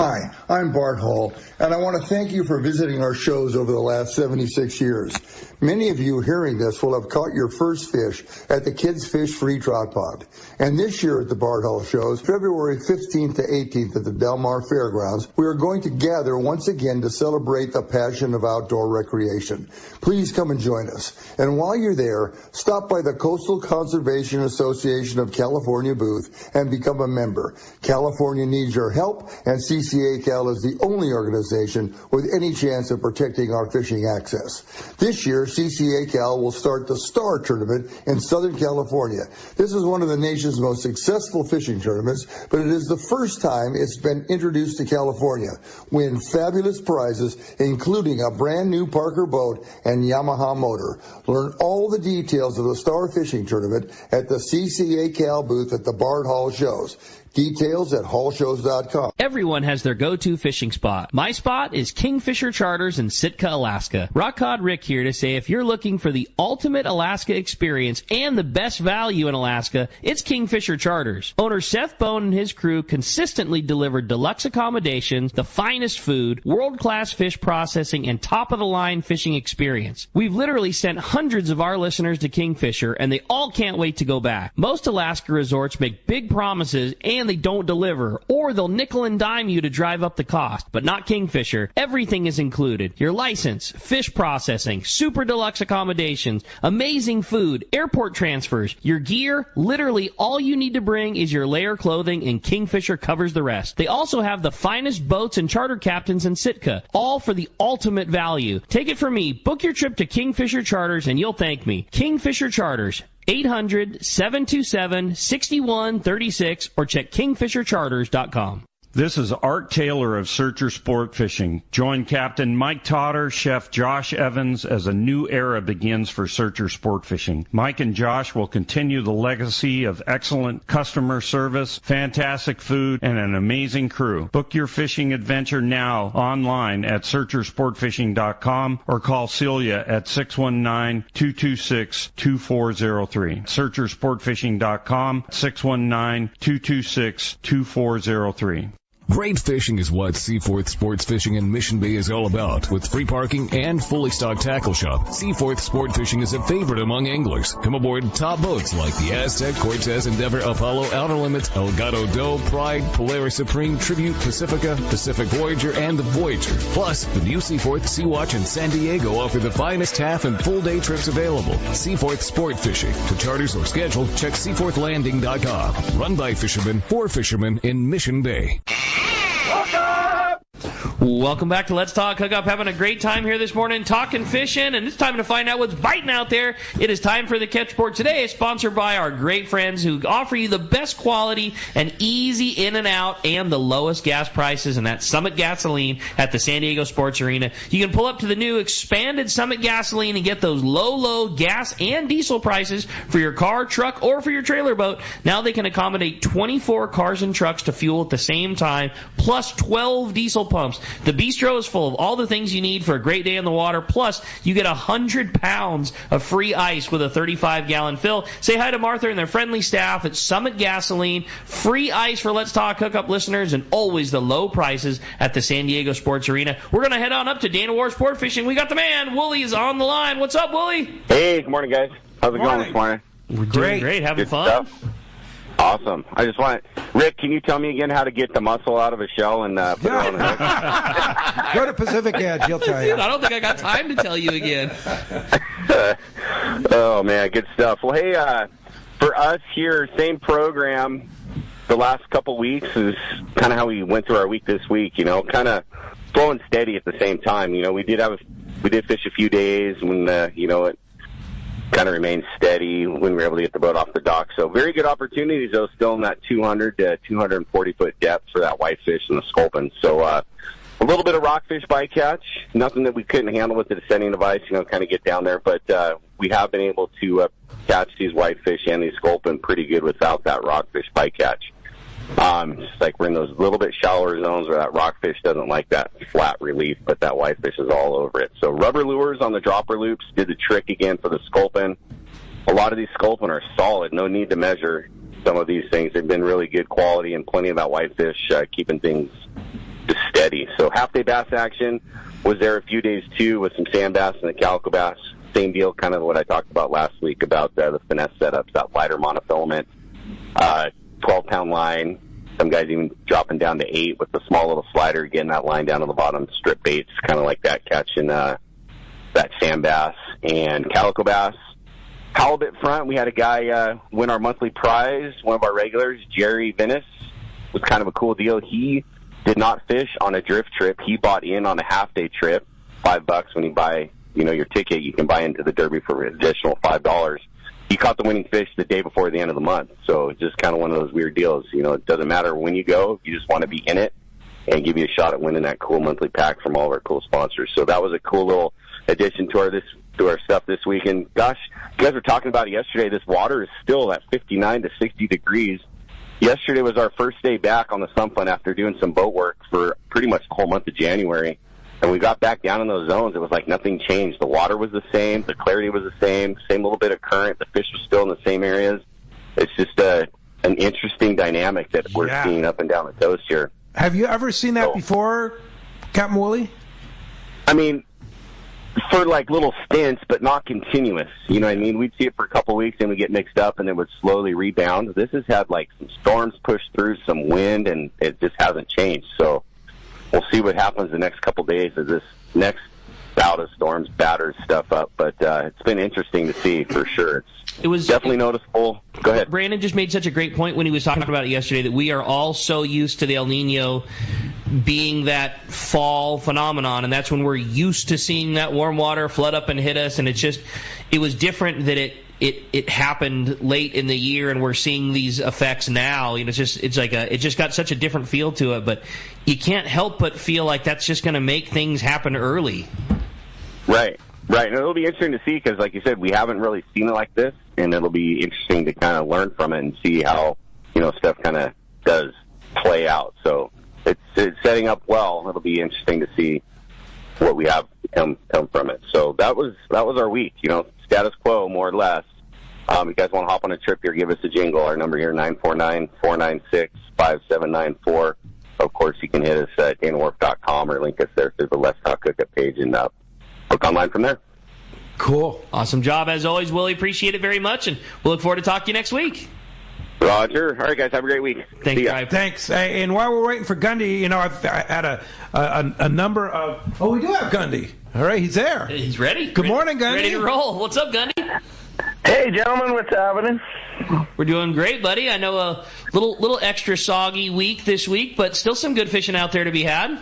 Speaker 15: Hi, I'm Bart Hall, and I want to thank you for visiting our shows over the last 76 years. Many of you hearing this will have caught your first fish at the Kids Fish Free Trout Pond. And this year at the Bart Hall shows, February 15th to 18th at the Del Mar Fairgrounds, we are going to gather once again to celebrate the passion of outdoor recreation. Please come and join us. And while you're there, stop by the Coastal Conservation Association of California booth and become a member. California needs your help, and CCA-Cal is the only organization with any chance of protecting our fishing access. This year, CCA-Cal will start the Star Tournament in Southern California. This is one of the nation's most successful fishing tournaments, but it is the first time it's been introduced to California. Win fabulous prizes, including a brand new Parker boat and Yamaha motor. Learn all the details of the Star Fishing Tournament at the CCA-Cal booth at the Bart Hall shows. Details at hallshows.com.
Speaker 5: Everyone has their go-to fishing spot. My spot is Kingfisher Charters in Sitka, Alaska. Rock Cod Rick here to say if you're looking for the ultimate Alaska experience and the best value in Alaska, it's Kingfisher Charters. Owner Seth Bone and his crew consistently deliver deluxe accommodations, the finest food, world-class fish processing, and top-of-the-line fishing experience. We've literally sent hundreds of our listeners to Kingfisher, and they all can't wait to go back. Most Alaska resorts make big promises and they don't deliver, or they'll nickel and dime you to drive up the cost. But not Kingfisher. Everything is included. Your license, fish processing, super deluxe accommodations, amazing food, airport transfers, your gear. Literally all you need to bring is your layer clothing, and Kingfisher covers the rest. They also have the finest boats and charter captains in Sitka, all for the ultimate value. Take it from me. Book your trip to Kingfisher Charters and you'll thank me. Kingfisher Charters. 800-727-6136 or check kingfishercharters.com.
Speaker 16: This is Art Taylor of Searcher Sport Fishing. Join Captain Mike Totter, Chef Josh Evans as a new era begins for Searcher Sport Fishing. Mike and Josh will continue the legacy of excellent customer service, fantastic food, and an amazing crew. Book your fishing adventure now online at searchersportfishing.com or call Celia at 619-226-2403. Searchersportfishing.com, 619-226-2403.
Speaker 3: Great fishing is what Seaforth Sports Fishing in Mission Bay is all about. With free parking and fully stocked tackle shop, Seaforth Sport Fishing is a favorite among anglers. Come aboard top boats like the Aztec, Cortez, Endeavor, Apollo, Outer Limits, Elgato Doe, Pride, Polaris Supreme, Tribute, Pacifica, Pacific Voyager, and the Voyager. Plus, the new Seaforth, Sea-Watch, and San Diego offer the finest half and full day trips available. Seaforth Sport Fishing. To charters or schedule, check seaforthlanding.com. Run by fishermen, for fishermen in Mission Bay.
Speaker 5: Welcome back to Let's Talk Hookup. Having a great time here this morning talking fishing, and it's time to find out what's biting out there. It is time for the Catch Report. Today is sponsored by our great friends who offer you the best quality and easy in and out and the lowest gas prices, and that's Summit Gasoline at the San Diego Sports Arena. You can pull up to the new expanded Summit Gasoline and get those low gas and diesel prices for your car, truck, or for your trailer boat. Now they can accommodate 24 cars and trucks to fuel at the same time, plus 12 diesel pumps. The bistro is full of all the things you need for a great day in the water, plus you get 100 pounds of free ice with a 35-gallon fill. Say hi to Martha and their friendly staff at Summit Gasoline. Free ice for Let's Talk Hookup listeners, and always the low prices at the San Diego Sports Arena. We're going to head on up to Dana War Sport Fishing. We got the man. Wooly is on the line. What's up, Wooly?
Speaker 17: Hey, good morning, guys. How's it going this morning?
Speaker 5: We're doing great. Having fun?
Speaker 17: Stuff. Awesome. I just want Rick, can you tell me again how to get the mussel out of a shell and put it on a hook?
Speaker 2: Go to Pacific Edge. He'll tell you.
Speaker 5: I don't think I got time to tell you again.
Speaker 17: Oh, man, good stuff. Well, hey, for us here, same program the last couple weeks is kind of how we went through our week this week, you know, kind of slow and steady at the same time. You know, we did fish a few days when, you know, it kind of remained steady when we were able to get the boat off the dock. So very good opportunities, though, still in that 200 to 240-foot depth for that whitefish and the sculpin. So a little bit of rockfish bycatch, nothing that we couldn't handle with the descending device, you know, kind of get down there. But we have been able to catch these whitefish and these sculpin pretty good without that rockfish bycatch. Just like we're in those little bit shallower zones where that rockfish doesn't like that flat relief, but that whitefish is all over it. So rubber lures on the dropper loops did the trick again for the sculpin. A lot of these sculpin are solid. No need to measure some of these things. They've been really good quality and plenty of that whitefish keeping things just steady. So half-day bass action was there a few days, too, with some sand bass and the calico bass. Same deal, kind of what I talked about last week about the finesse setups, that lighter monofilament, 12-pound line. Some guys even dropping down to 8 with the small little slider, getting that line down to the bottom, strip baits, kind of like that, catching that sand bass and calico bass. Halibut front, we had a guy win our monthly prize, one of our regulars, Jerry Venice. It was kind of a cool deal. He did not fish on a drift trip. He bought in on a half-day trip, $5 when you buy, your ticket. You can buy into the Derby for an additional $5. He caught the winning fish the day before the end of the month. So it's just kind of one of those weird deals. It doesn't matter when you go. You just want to be in it and give you a shot at winning that cool monthly pack from all of our cool sponsors. So that was a cool little addition to our stuff this week. And gosh, you guys were talking about it yesterday. This water is still at 59 to 60 degrees. Yesterday was our first day back on the sump fund after doing some boat work for pretty much the whole month of January. And we got back down in those zones. It was like nothing changed. The water was the same. The clarity was the same little bit of current. The fish was still in the same areas. It's just an interesting dynamic that we're seeing up and down the coast here.
Speaker 2: Have you ever seen that before, Captain Woolley?
Speaker 17: I mean, for like little stints, but not continuous. You know what I mean? We'd see it for a couple of weeks and we'd get mixed up and then would slowly rebound. This has had like some storms push through, some wind, and it just hasn't changed. So we'll see what happens the next couple of days as this next bout of storms batters stuff up. But it's been interesting to see for sure. It was definitely noticeable. Go ahead.
Speaker 5: Brandon just made such a great point when he was talking about it yesterday that we are all so used to the El Nino being that fall phenomenon, and that's when we're used to seeing that warm water flood up and hit us, and it was different that it happened late in the year and we're seeing these effects now. It just got such a different feel to it, but you can't help but feel like that's just going to make things happen early.
Speaker 17: Right. And it'll be interesting to see because, like you said, we haven't really seen it like this, and it'll be interesting to kind of learn from it and see how, stuff kind of does play out. So it's setting up well. It'll be interesting to see what we have come from it. So that was our week, status quo, more or less. If you guys want to hop on a trip here, give us a jingle. Our number here, 949-496-5794. Of course, you can hit us at danawharf.com or link us there through the Let's Talk Hookup page and book online from there.
Speaker 5: Cool. Awesome job, as always, Willie. Appreciate it very much, and we'll look forward to talking to you next week.
Speaker 17: Roger. All right, guys. Have a great week.
Speaker 5: Thanks,
Speaker 2: guys. Thanks. And while we're waiting for Gundy, I've had a number of... Oh, we do have Gundy. All right, he's there.
Speaker 5: He's ready.
Speaker 2: Good morning, Gundy.
Speaker 5: Ready to roll. What's up, Gundy?
Speaker 18: Hey, gentlemen. What's happening?
Speaker 5: We're doing great, buddy. I know a little extra soggy week this week, but still some good fishing out there to be had.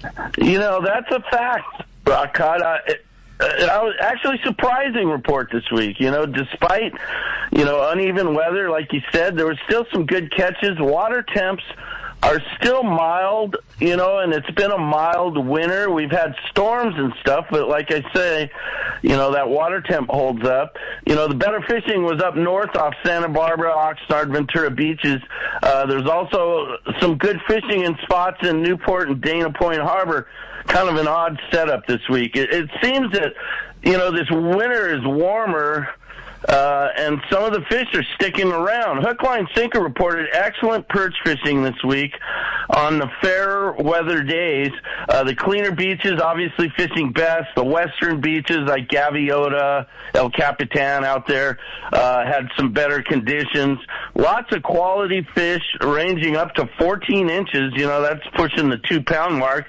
Speaker 18: That's a fact, Rockcott. I was actually surprising report this week. Despite, uneven weather, like you said, there was still some good catches. Water temps are still mild, and it's been a mild winter. We've had storms and stuff, but like I say, that water temp holds up. The better fishing was up north off Santa Barbara, Oxnard, Ventura beaches. There's also some good fishing in spots in Newport and Dana Point Harbor. Kind of an odd setup this week. It seems that, this winter is warmer, and some of the fish are sticking around. Hook, line, sinker reported excellent perch fishing this week on the fairer weather days. The cleaner beaches obviously fishing best. The western beaches like Gaviota, El Capitan out there had some better conditions. Lots of quality fish ranging up to 14 inches. That's pushing the 2-pound mark.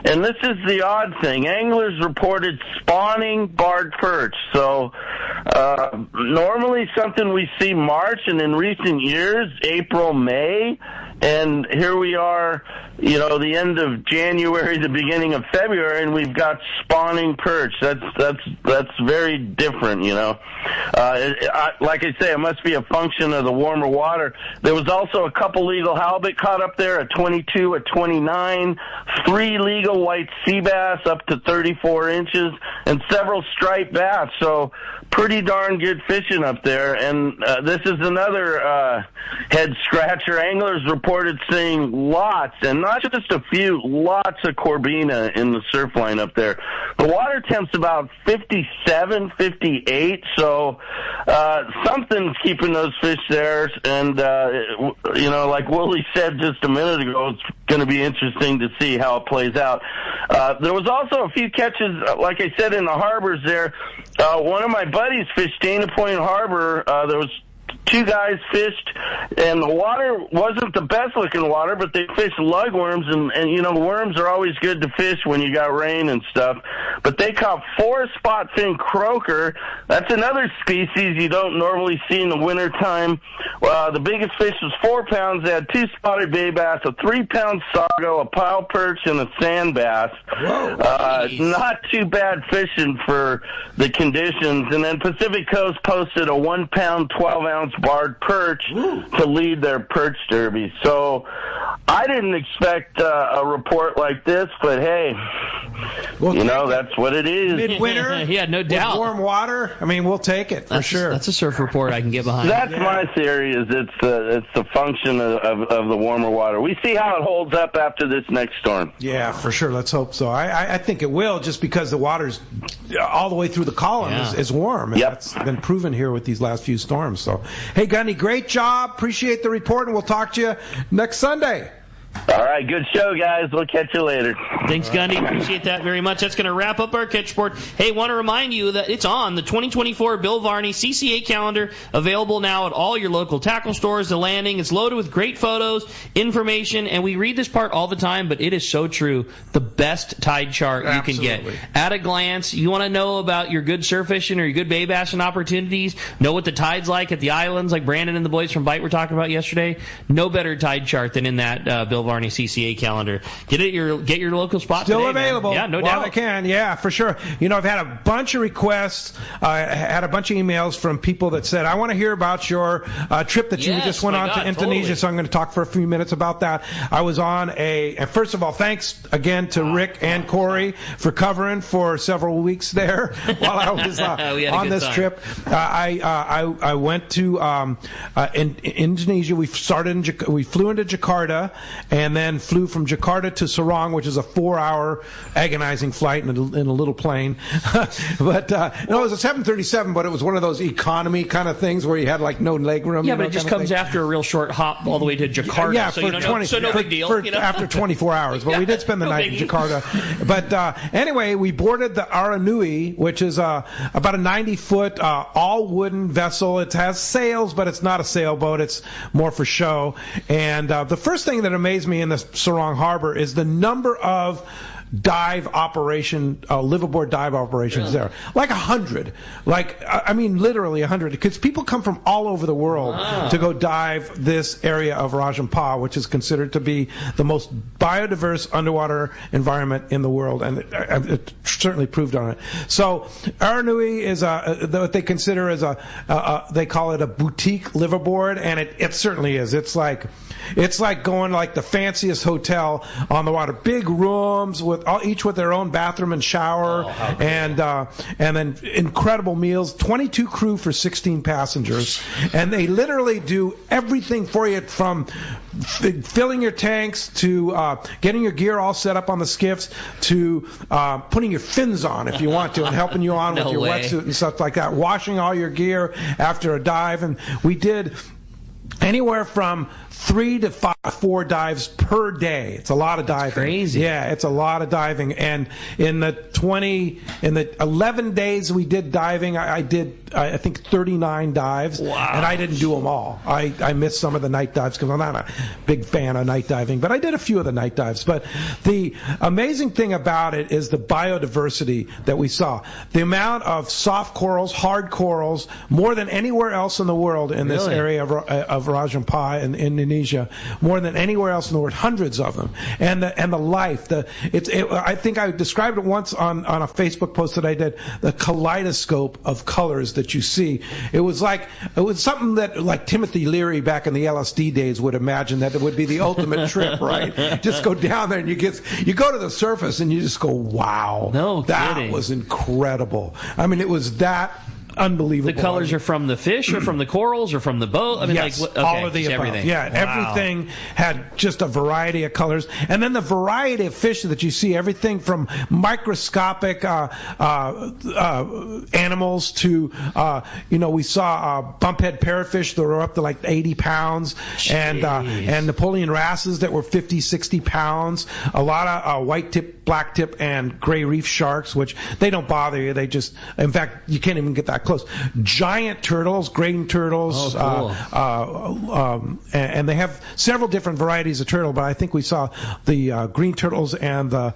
Speaker 18: And this is the odd thing. Anglers reported spawning barred perch. So normally something we see March, and in recent years, April, May. And here we are, the end of January, the beginning of February, and we've got spawning perch. That's very different, like I say, it must be a function of the warmer water. There was also a couple legal halibut caught up there, a 22, a 29, 3 legal white sea bass up to 34 inches, and several striped bass. So pretty darn good fishing up there. And this is another head scratcher. Anglers report reported seeing lots, and not just a few, lots of corbina in the surf line up there. The water temp's about 57, 58, so something's keeping those fish there. And, like Willie said just a minute ago, it's going to be interesting to see how it plays out. There was also a few catches, like I said, in the harbors there. One of my buddies fished Dana Point Harbor. There was 2 guys fished, and the water wasn't the best looking water, but they fished lugworms, and worms are always good to fish when you got rain and stuff. But they caught 4 spot fin croaker. That's another species you don't normally see in the wintertime. The biggest fish was 4 pounds. They had 2 spotted bay bass, a 3-pound sago, a pile perch, and a sand bass. Not too bad fishing for the conditions. And then Pacific Coast posted a 1-pound, 12-ounce barred perch to lead their perch derby. So I didn't expect a report like this, but hey, that's what it is.
Speaker 2: Midwinter,
Speaker 5: yeah, no doubt.
Speaker 2: With warm water, I mean, we'll take it for sure.
Speaker 5: That's a surf report I can get behind.
Speaker 18: That's my theory. Is it's the function of the warmer water. We see how it holds up after this next storm.
Speaker 2: Yeah, for sure. Let's hope so. I think it will, just because the water's all the way through the column is warm. And that's been proven here with these last few storms. So, hey, Gunny, great job. Appreciate the report, and we'll talk to you next Sunday.
Speaker 18: All right, good show, guys. We'll catch you later.
Speaker 5: Thanks, Gundy. Appreciate that very much. That's going to wrap up our catch report. Hey, want to remind you that it's on the 2024 Bill Varney CCA calendar, available now at all your local tackle stores. The landing is loaded with great photos, information, and we read this part all the time, but it is so true. The best tide chart you can get. At a glance, you want to know about your good surf fishing or your good bay bassing opportunities, know what the tide's like at the islands, like Brandon and the boys from Bite were talking about yesterday. No better tide chart than in that Bill Varney CCA calendar. Get your local spot.
Speaker 2: Still
Speaker 5: today,
Speaker 2: available.
Speaker 5: Man. Yeah, no
Speaker 2: doubt.
Speaker 5: doubt.
Speaker 2: I can. Yeah, for sure. I've had a bunch of requests. Had a bunch of emails from people that said, I want to hear about your trip that you just went on to Indonesia. Totally. So I'm going to talk for a few minutes about that. I was on and first of all, thanks again to Rick and Corey for covering for several weeks there while I was on this trip. I went to in Indonesia. We flew into Jakarta, and then flew from Jakarta to Sarong, which is a 4-hour agonizing flight in a little plane. But it was a 737, but it was one of those economy kind of things where you had like no leg room.
Speaker 5: Yeah, but it just comes after a real short hop all the way to Jakarta.
Speaker 2: Yeah,
Speaker 5: so
Speaker 2: no
Speaker 5: big deal.
Speaker 2: After 24 hours, but we did spend the night in Jakarta. But anyway, we boarded the Aranui, which is about a 90-foot all wooden vessel. It has sails, but it's not a sailboat. It's more for show. And the first thing that amazed me in the Sarong Harbor is the number of liveaboard dive operations there. Like 100. Literally 100. Because people come from all over the world to go dive this area of Rajampa, which is considered to be the most biodiverse underwater environment in the world. And it certainly proved on it. So, Aranui is what they consider as they call it a boutique liveaboard, and it certainly is. It's like going like the fanciest hotel on the water. Big rooms each with their own bathroom and shower, and then incredible meals. 22 crew for 16 passengers, and they literally do everything for you, from filling your tanks to getting your gear all set up on the skiffs to putting your fins on if you want to, and helping you on with your wetsuit and stuff like that. Washing all your gear after a dive, and we did anywhere from 3 to 4 dives per day. It's a lot of diving. That's
Speaker 5: crazy.
Speaker 2: Yeah, it's a lot of diving. And in the 11 days we did diving, I did, I think, 39 dives. Wow. And I didn't do them all. I missed some of the night dives because I'm not a big fan of night diving, but I did a few of the night dives. But the amazing thing about it is the biodiversity that we saw. The amount of soft corals, hard corals, more than anywhere else in the world in this area of Rajampa in Indonesia, more than anywhere else in the world, hundreds of them, and the life. I think I described it once on a Facebook post that I did. The kaleidoscope of colors that you see. It was something that like Timothy Leary back in the LSD days would imagine that it would be the ultimate trip, right? Just go down there and you go to the surface and you just go, wow, that was incredible. I mean, it was that unbelievable.
Speaker 5: The colors are from the fish or from the corals or from the boat? I mean,
Speaker 2: yes,
Speaker 5: like, okay,
Speaker 2: all of the above.
Speaker 5: everything.
Speaker 2: Yeah,
Speaker 5: Wow.
Speaker 2: everything had just a variety of colors. And then the variety of fish that you see, everything from microscopic animals to, we saw bumphead parrotfish that were up to like 80 pounds and Napoleon wrasses that were 50, 60 pounds. A lot of white tip, black tip, and gray reef sharks, which they don't bother you. They just, in fact, you can't even get that close. Giant turtles, green turtles, and they have several different varieties of turtle, but I think we saw the green turtles and the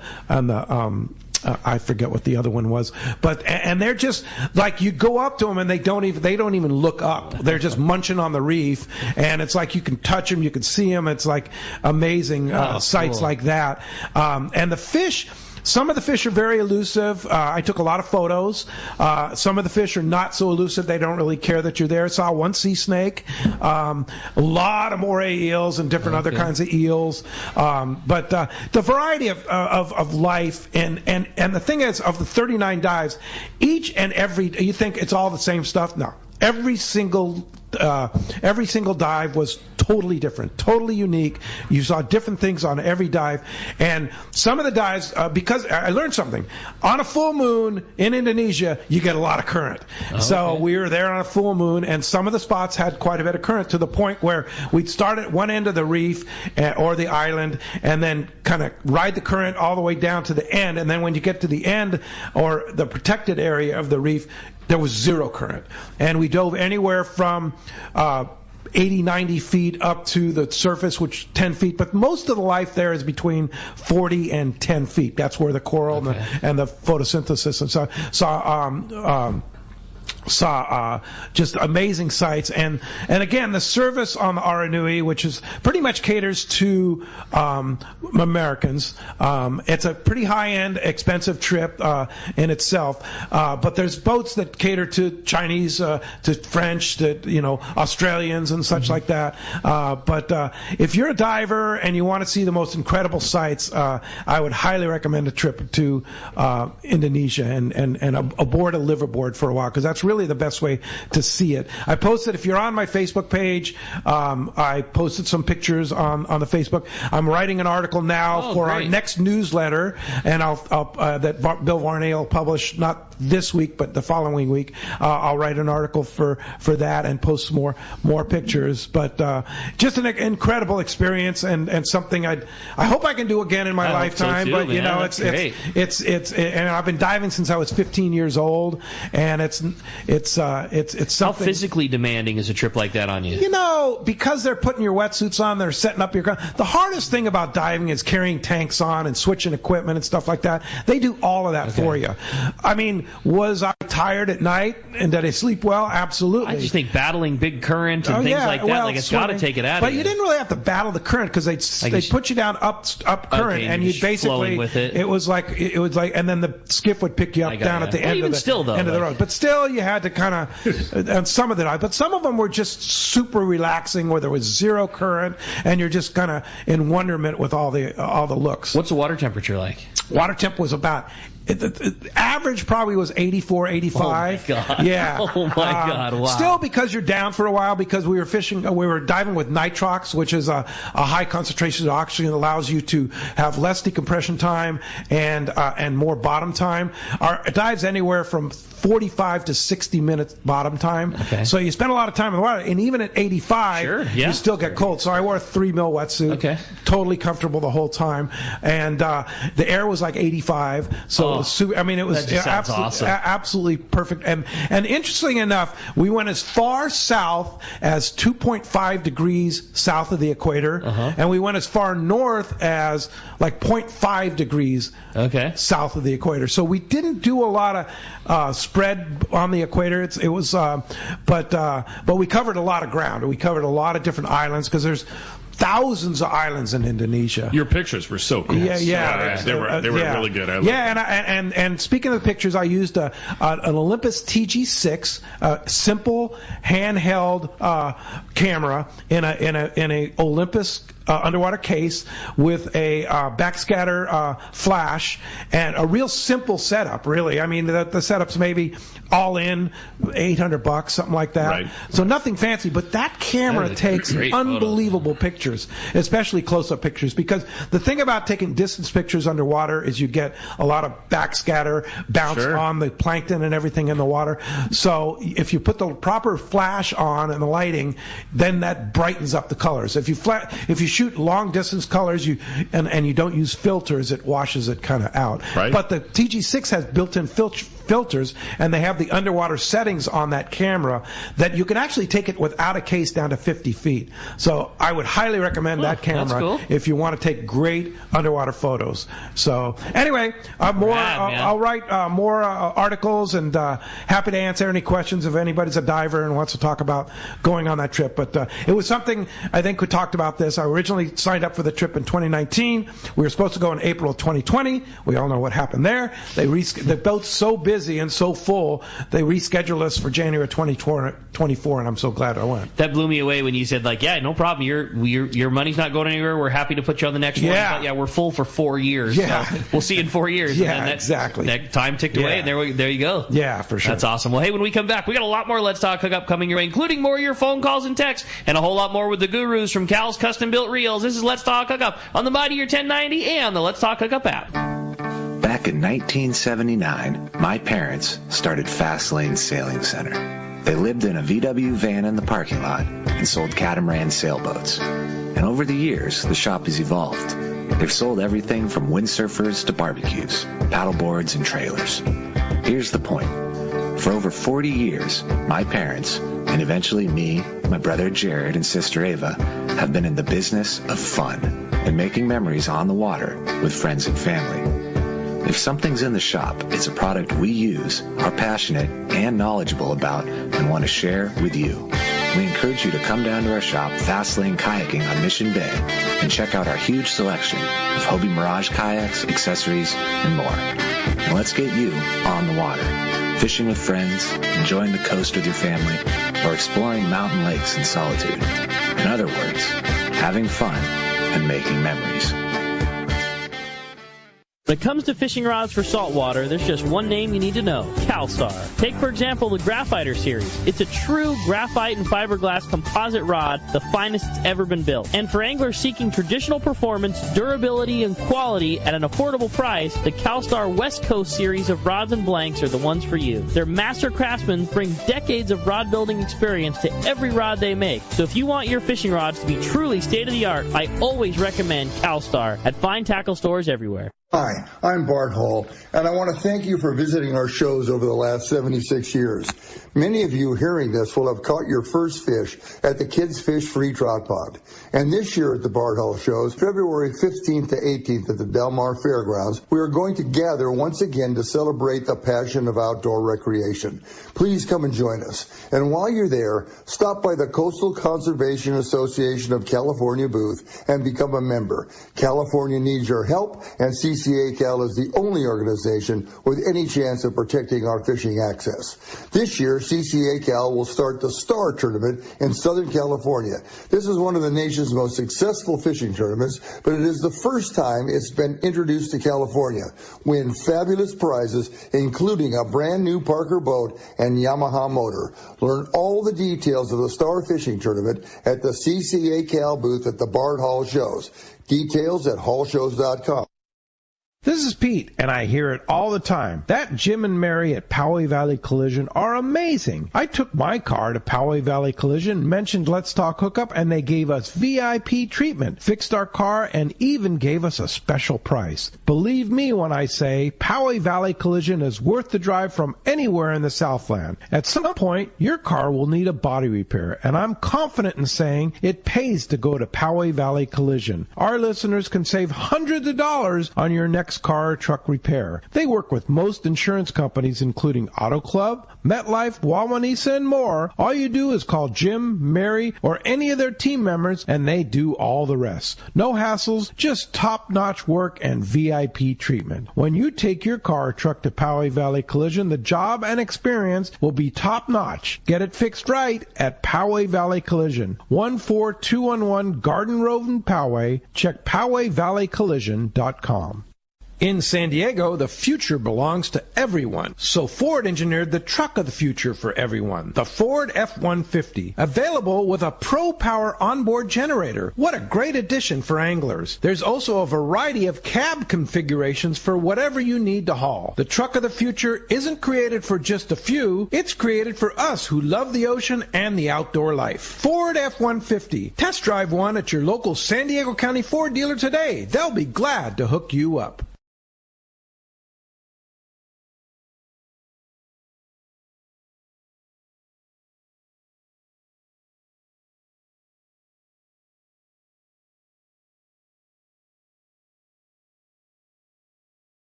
Speaker 2: I forget what the other one was, but and they're just like, you go up to them and they don't even look up. They're just munching on the reef, and it's like you can touch them, you can see them. It's like amazing sights like that. And the fish. Some of the fish are very elusive. I took a lot of photos. Some of the fish are not so elusive. They don't really care that you're there. I saw one sea snake, a lot of moray eels and different other kinds of eels. But the variety of life, and the thing is, of the 39 dives, each and every, you think it's all the same stuff? No. Every single dive was totally different, totally unique. You saw different things on every dive, and some of the dives, because I learned something. On a full moon in Indonesia, you get a lot of current. So we were there on a full moon, and some of the spots had quite a bit of current, to the point where we'd start at one end of the reef or the island, and then kind of ride the current all the way down to the end. And then when you get to the end or the protected area of the reef, there was zero current. And we dove anywhere from 80, 90 feet up to the surface, which 10 feet. But most of the life there is between 40 and 10 feet. That's where the coral and the photosynthesis. And saw just amazing sights, and again, the service on the Aranui, which is pretty much caters to Americans. It's a pretty high-end, expensive trip in itself, but there's boats that cater to Chinese, to French, to Australians and such like that. But if you're a diver and you want to see the most incredible sights, I would highly recommend a trip to Indonesia and aboard a liveaboard for a while, because that's really the best way to see it. I posted, if you're on my Facebook page, I posted some pictures on the Facebook. I'm writing an article now for our next newsletter, and that Bill Varney will publish not this week but the following week. I'll write an article for that and post more pictures. But just an incredible experience, and something I hope I can do again in my lifetime.
Speaker 5: So too,
Speaker 2: but it's and I've been diving since I was 15 years old, and it's something.
Speaker 5: How physically demanding is a trip like that on you?
Speaker 2: Because they're putting your wetsuits on, they're setting up your gun. The hardest thing about diving is carrying tanks on and switching equipment and stuff like that. They do all of that for you. I mean, was I tired at night and did I sleep well? Absolutely.
Speaker 5: I just think battling big current and things like that, it's got to take it out of you.
Speaker 2: But you didn't really have to battle the current, because they put you down up current, and you basically
Speaker 5: with it.
Speaker 2: It was like, and then the skiff would pick you up down at the end of the road. But still, you had to kind of, on some of the dives, but some of them were just super relaxing, where there was zero current, and you're just kind of in wonderment with all the looks.
Speaker 5: What's the water temperature like?
Speaker 2: Water temp was about, the average probably was 84, 85.
Speaker 5: Oh my God.
Speaker 2: Yeah.
Speaker 5: Oh my God. Wow.
Speaker 2: Still, because you're down for a while, because we were diving with nitrox, which is a high concentration of oxygen that allows you to have less decompression time and more bottom time. Our dives anywhere from 45 to 60 minutes bottom time.
Speaker 5: Okay.
Speaker 2: So you spend a lot of time in the water, and even at 85, you still get cold. So I wore a 3 mil wetsuit.
Speaker 5: Okay.
Speaker 2: Totally comfortable the whole time, and the air was like 85. So it was super, it was absolutely perfect. And interesting enough, we went as far south as 2.5 degrees south of the equator, and we went as far north as like 0.5 degrees south of the equator. So we didn't do a lot of spread on the equator. But we covered a lot of ground. We covered a lot of different islands, because there's thousands of islands in Indonesia.
Speaker 6: Your pictures were so cool.
Speaker 2: Yeah.
Speaker 6: They were really good.
Speaker 2: And speaking of the pictures, I used an Olympus TG6, simple handheld camera in a Olympus underwater case with a backscatter flash and a real simple setup, really. I mean, the setup's maybe all in $800, something like that.
Speaker 6: Right.
Speaker 2: So nothing fancy, but that camera takes unbelievable pictures, especially close-up pictures, because the thing about taking distance pictures underwater is you get a lot of backscatter bounce on the plankton and everything in the water. So if you put the proper flash on and the lighting, then that brightens up the colors. If you shoot long distance colors and you don't use filters, it washes it kind of out.
Speaker 6: Right.
Speaker 2: But the TG6 has built-in filters, and they have the underwater settings on that camera that you can actually take it without a case down to 50 feet. So I would highly recommend that camera if you want to take great underwater photos. So anyway, I'll write more articles, and happy to answer any questions if anybody's a diver and wants to talk about going on that trip. But it was something, I think we talked about this. I originally signed up for the trip in 2019. We were supposed to go in April of 2020. We all know what happened there. The boat's so busy and so full, they rescheduled us for January 2024, and I'm so glad I went.
Speaker 5: That blew me away when you said, like, yeah, no problem. Your money's not going anywhere. We're happy to put you on the next one. But yeah, we're full for 4 years. Yeah. So we'll see you in 4 years.
Speaker 2: Yeah,
Speaker 5: and then
Speaker 2: exactly.
Speaker 5: That time ticked away, and there you go.
Speaker 2: Yeah, for sure.
Speaker 5: That's awesome. Well, hey, when we come back, we got a lot more Let's Talk Hookup coming your way, including more of your phone calls and texts, and a whole lot more with the gurus from Cal's Custom Built Reels. This is Let's Talk Hookup on the Mightier 1090 and the Let's Talk Hookup app.
Speaker 19: Back in 1979, my parents started Fast Lane Sailing Center. They lived in a VW van in the parking lot and sold catamaran sailboats. And over the years, the shop has evolved. They've sold everything from windsurfers to barbecues, paddleboards, and trailers. Here's the point. For over 40 years, my parents, and eventually me, my brother Jared, and sister Ava, have been in the business of fun and making memories on the water with friends and family. If something's in the shop, it's a product we use, are passionate and knowledgeable about, and want to share with you. We encourage you to come down to our shop, Fast Lane Kayaking on Mission Bay, and check out our huge selection of Hobie Mirage kayaks, accessories, and more. And let's get you on the water, fishing with friends, enjoying the coast with your family, or exploring mountain lakes in solitude. In other words, having fun and making memories.
Speaker 20: When it comes to fishing rods for saltwater, there's just one name you need to know, CalStar. Take, for example, the Graphiter series. It's a true graphite and fiberglass composite rod, the finest it's ever been built. And for anglers seeking traditional performance, durability, and quality at an affordable price, the CalStar West Coast series of rods and blanks are the ones for you. Their master craftsmen bring decades of rod building experience to every rod they make. So if you want your fishing rods to be truly state-of-the-art, I always recommend CalStar at fine tackle stores everywhere.
Speaker 15: Hi, I'm Bart Hall, and I want to thank you for visiting our shows over the last 76 years. Many of you hearing this will have caught your first fish at the Kids Fish Free Trot Pond. And this year at the Bart Hall shows, February 15th to 18th at the Del Mar Fairgrounds, we are going to gather once again to celebrate the passion of outdoor recreation. Please come and join us. And while you're there, stop by the Coastal Conservation Association of California booth and become a member. California needs your help, and CCA-Cal is the only organization with any chance of protecting our fishing access. This year, CCA-Cal will start the Star Tournament in Southern California. This is one of the nation's most successful fishing tournaments, but it is the first time it's been introduced to California. Win fabulous prizes, including a brand new Parker boat and Yamaha motor. Learn all the details of the Star Fishing Tournament at the CCA-Cal booth at the Bart Hall shows. Details at hallshows.com.
Speaker 2: This is Pete, and I hear it all the time. That Jim and Mary at Poway Valley Collision are amazing. I took my car to Poway Valley Collision, mentioned Let's Talk Hookup, and they gave us VIP treatment, fixed our car, and even gave us a special price. Believe me when I say Poway Valley Collision is worth the drive from anywhere in the Southland. At some point, your car will need a body repair, and I'm confident in saying it pays to go to Poway Valley Collision. Our listeners can save hundreds of dollars on your next Wreck's car or truck repair. They work with most insurance companies, including Auto Club, MetLife, Wawanesa, and more. All you do is call Jim, Mary, or any of their team members, and they do all the rest. No hassles, just top-notch work and VIP treatment. When you take your car or truck to Poway Valley Collision, the job and experience will be top-notch. Get it fixed right at Poway Valley Collision, 14211 Garden Road in Poway. Check PowayValleyCollision.com. In San Diego, the future belongs to everyone. So Ford engineered the truck of the future for everyone, the Ford F-150, available with a Pro Power onboard generator. What a great addition for anglers. There's also a variety of cab configurations for whatever you need to haul. The truck of the future isn't created for just a few. It's created for us who love the ocean and the outdoor life. Ford F-150. Test drive one at your local San Diego County Ford dealer today. They'll be glad to hook you up.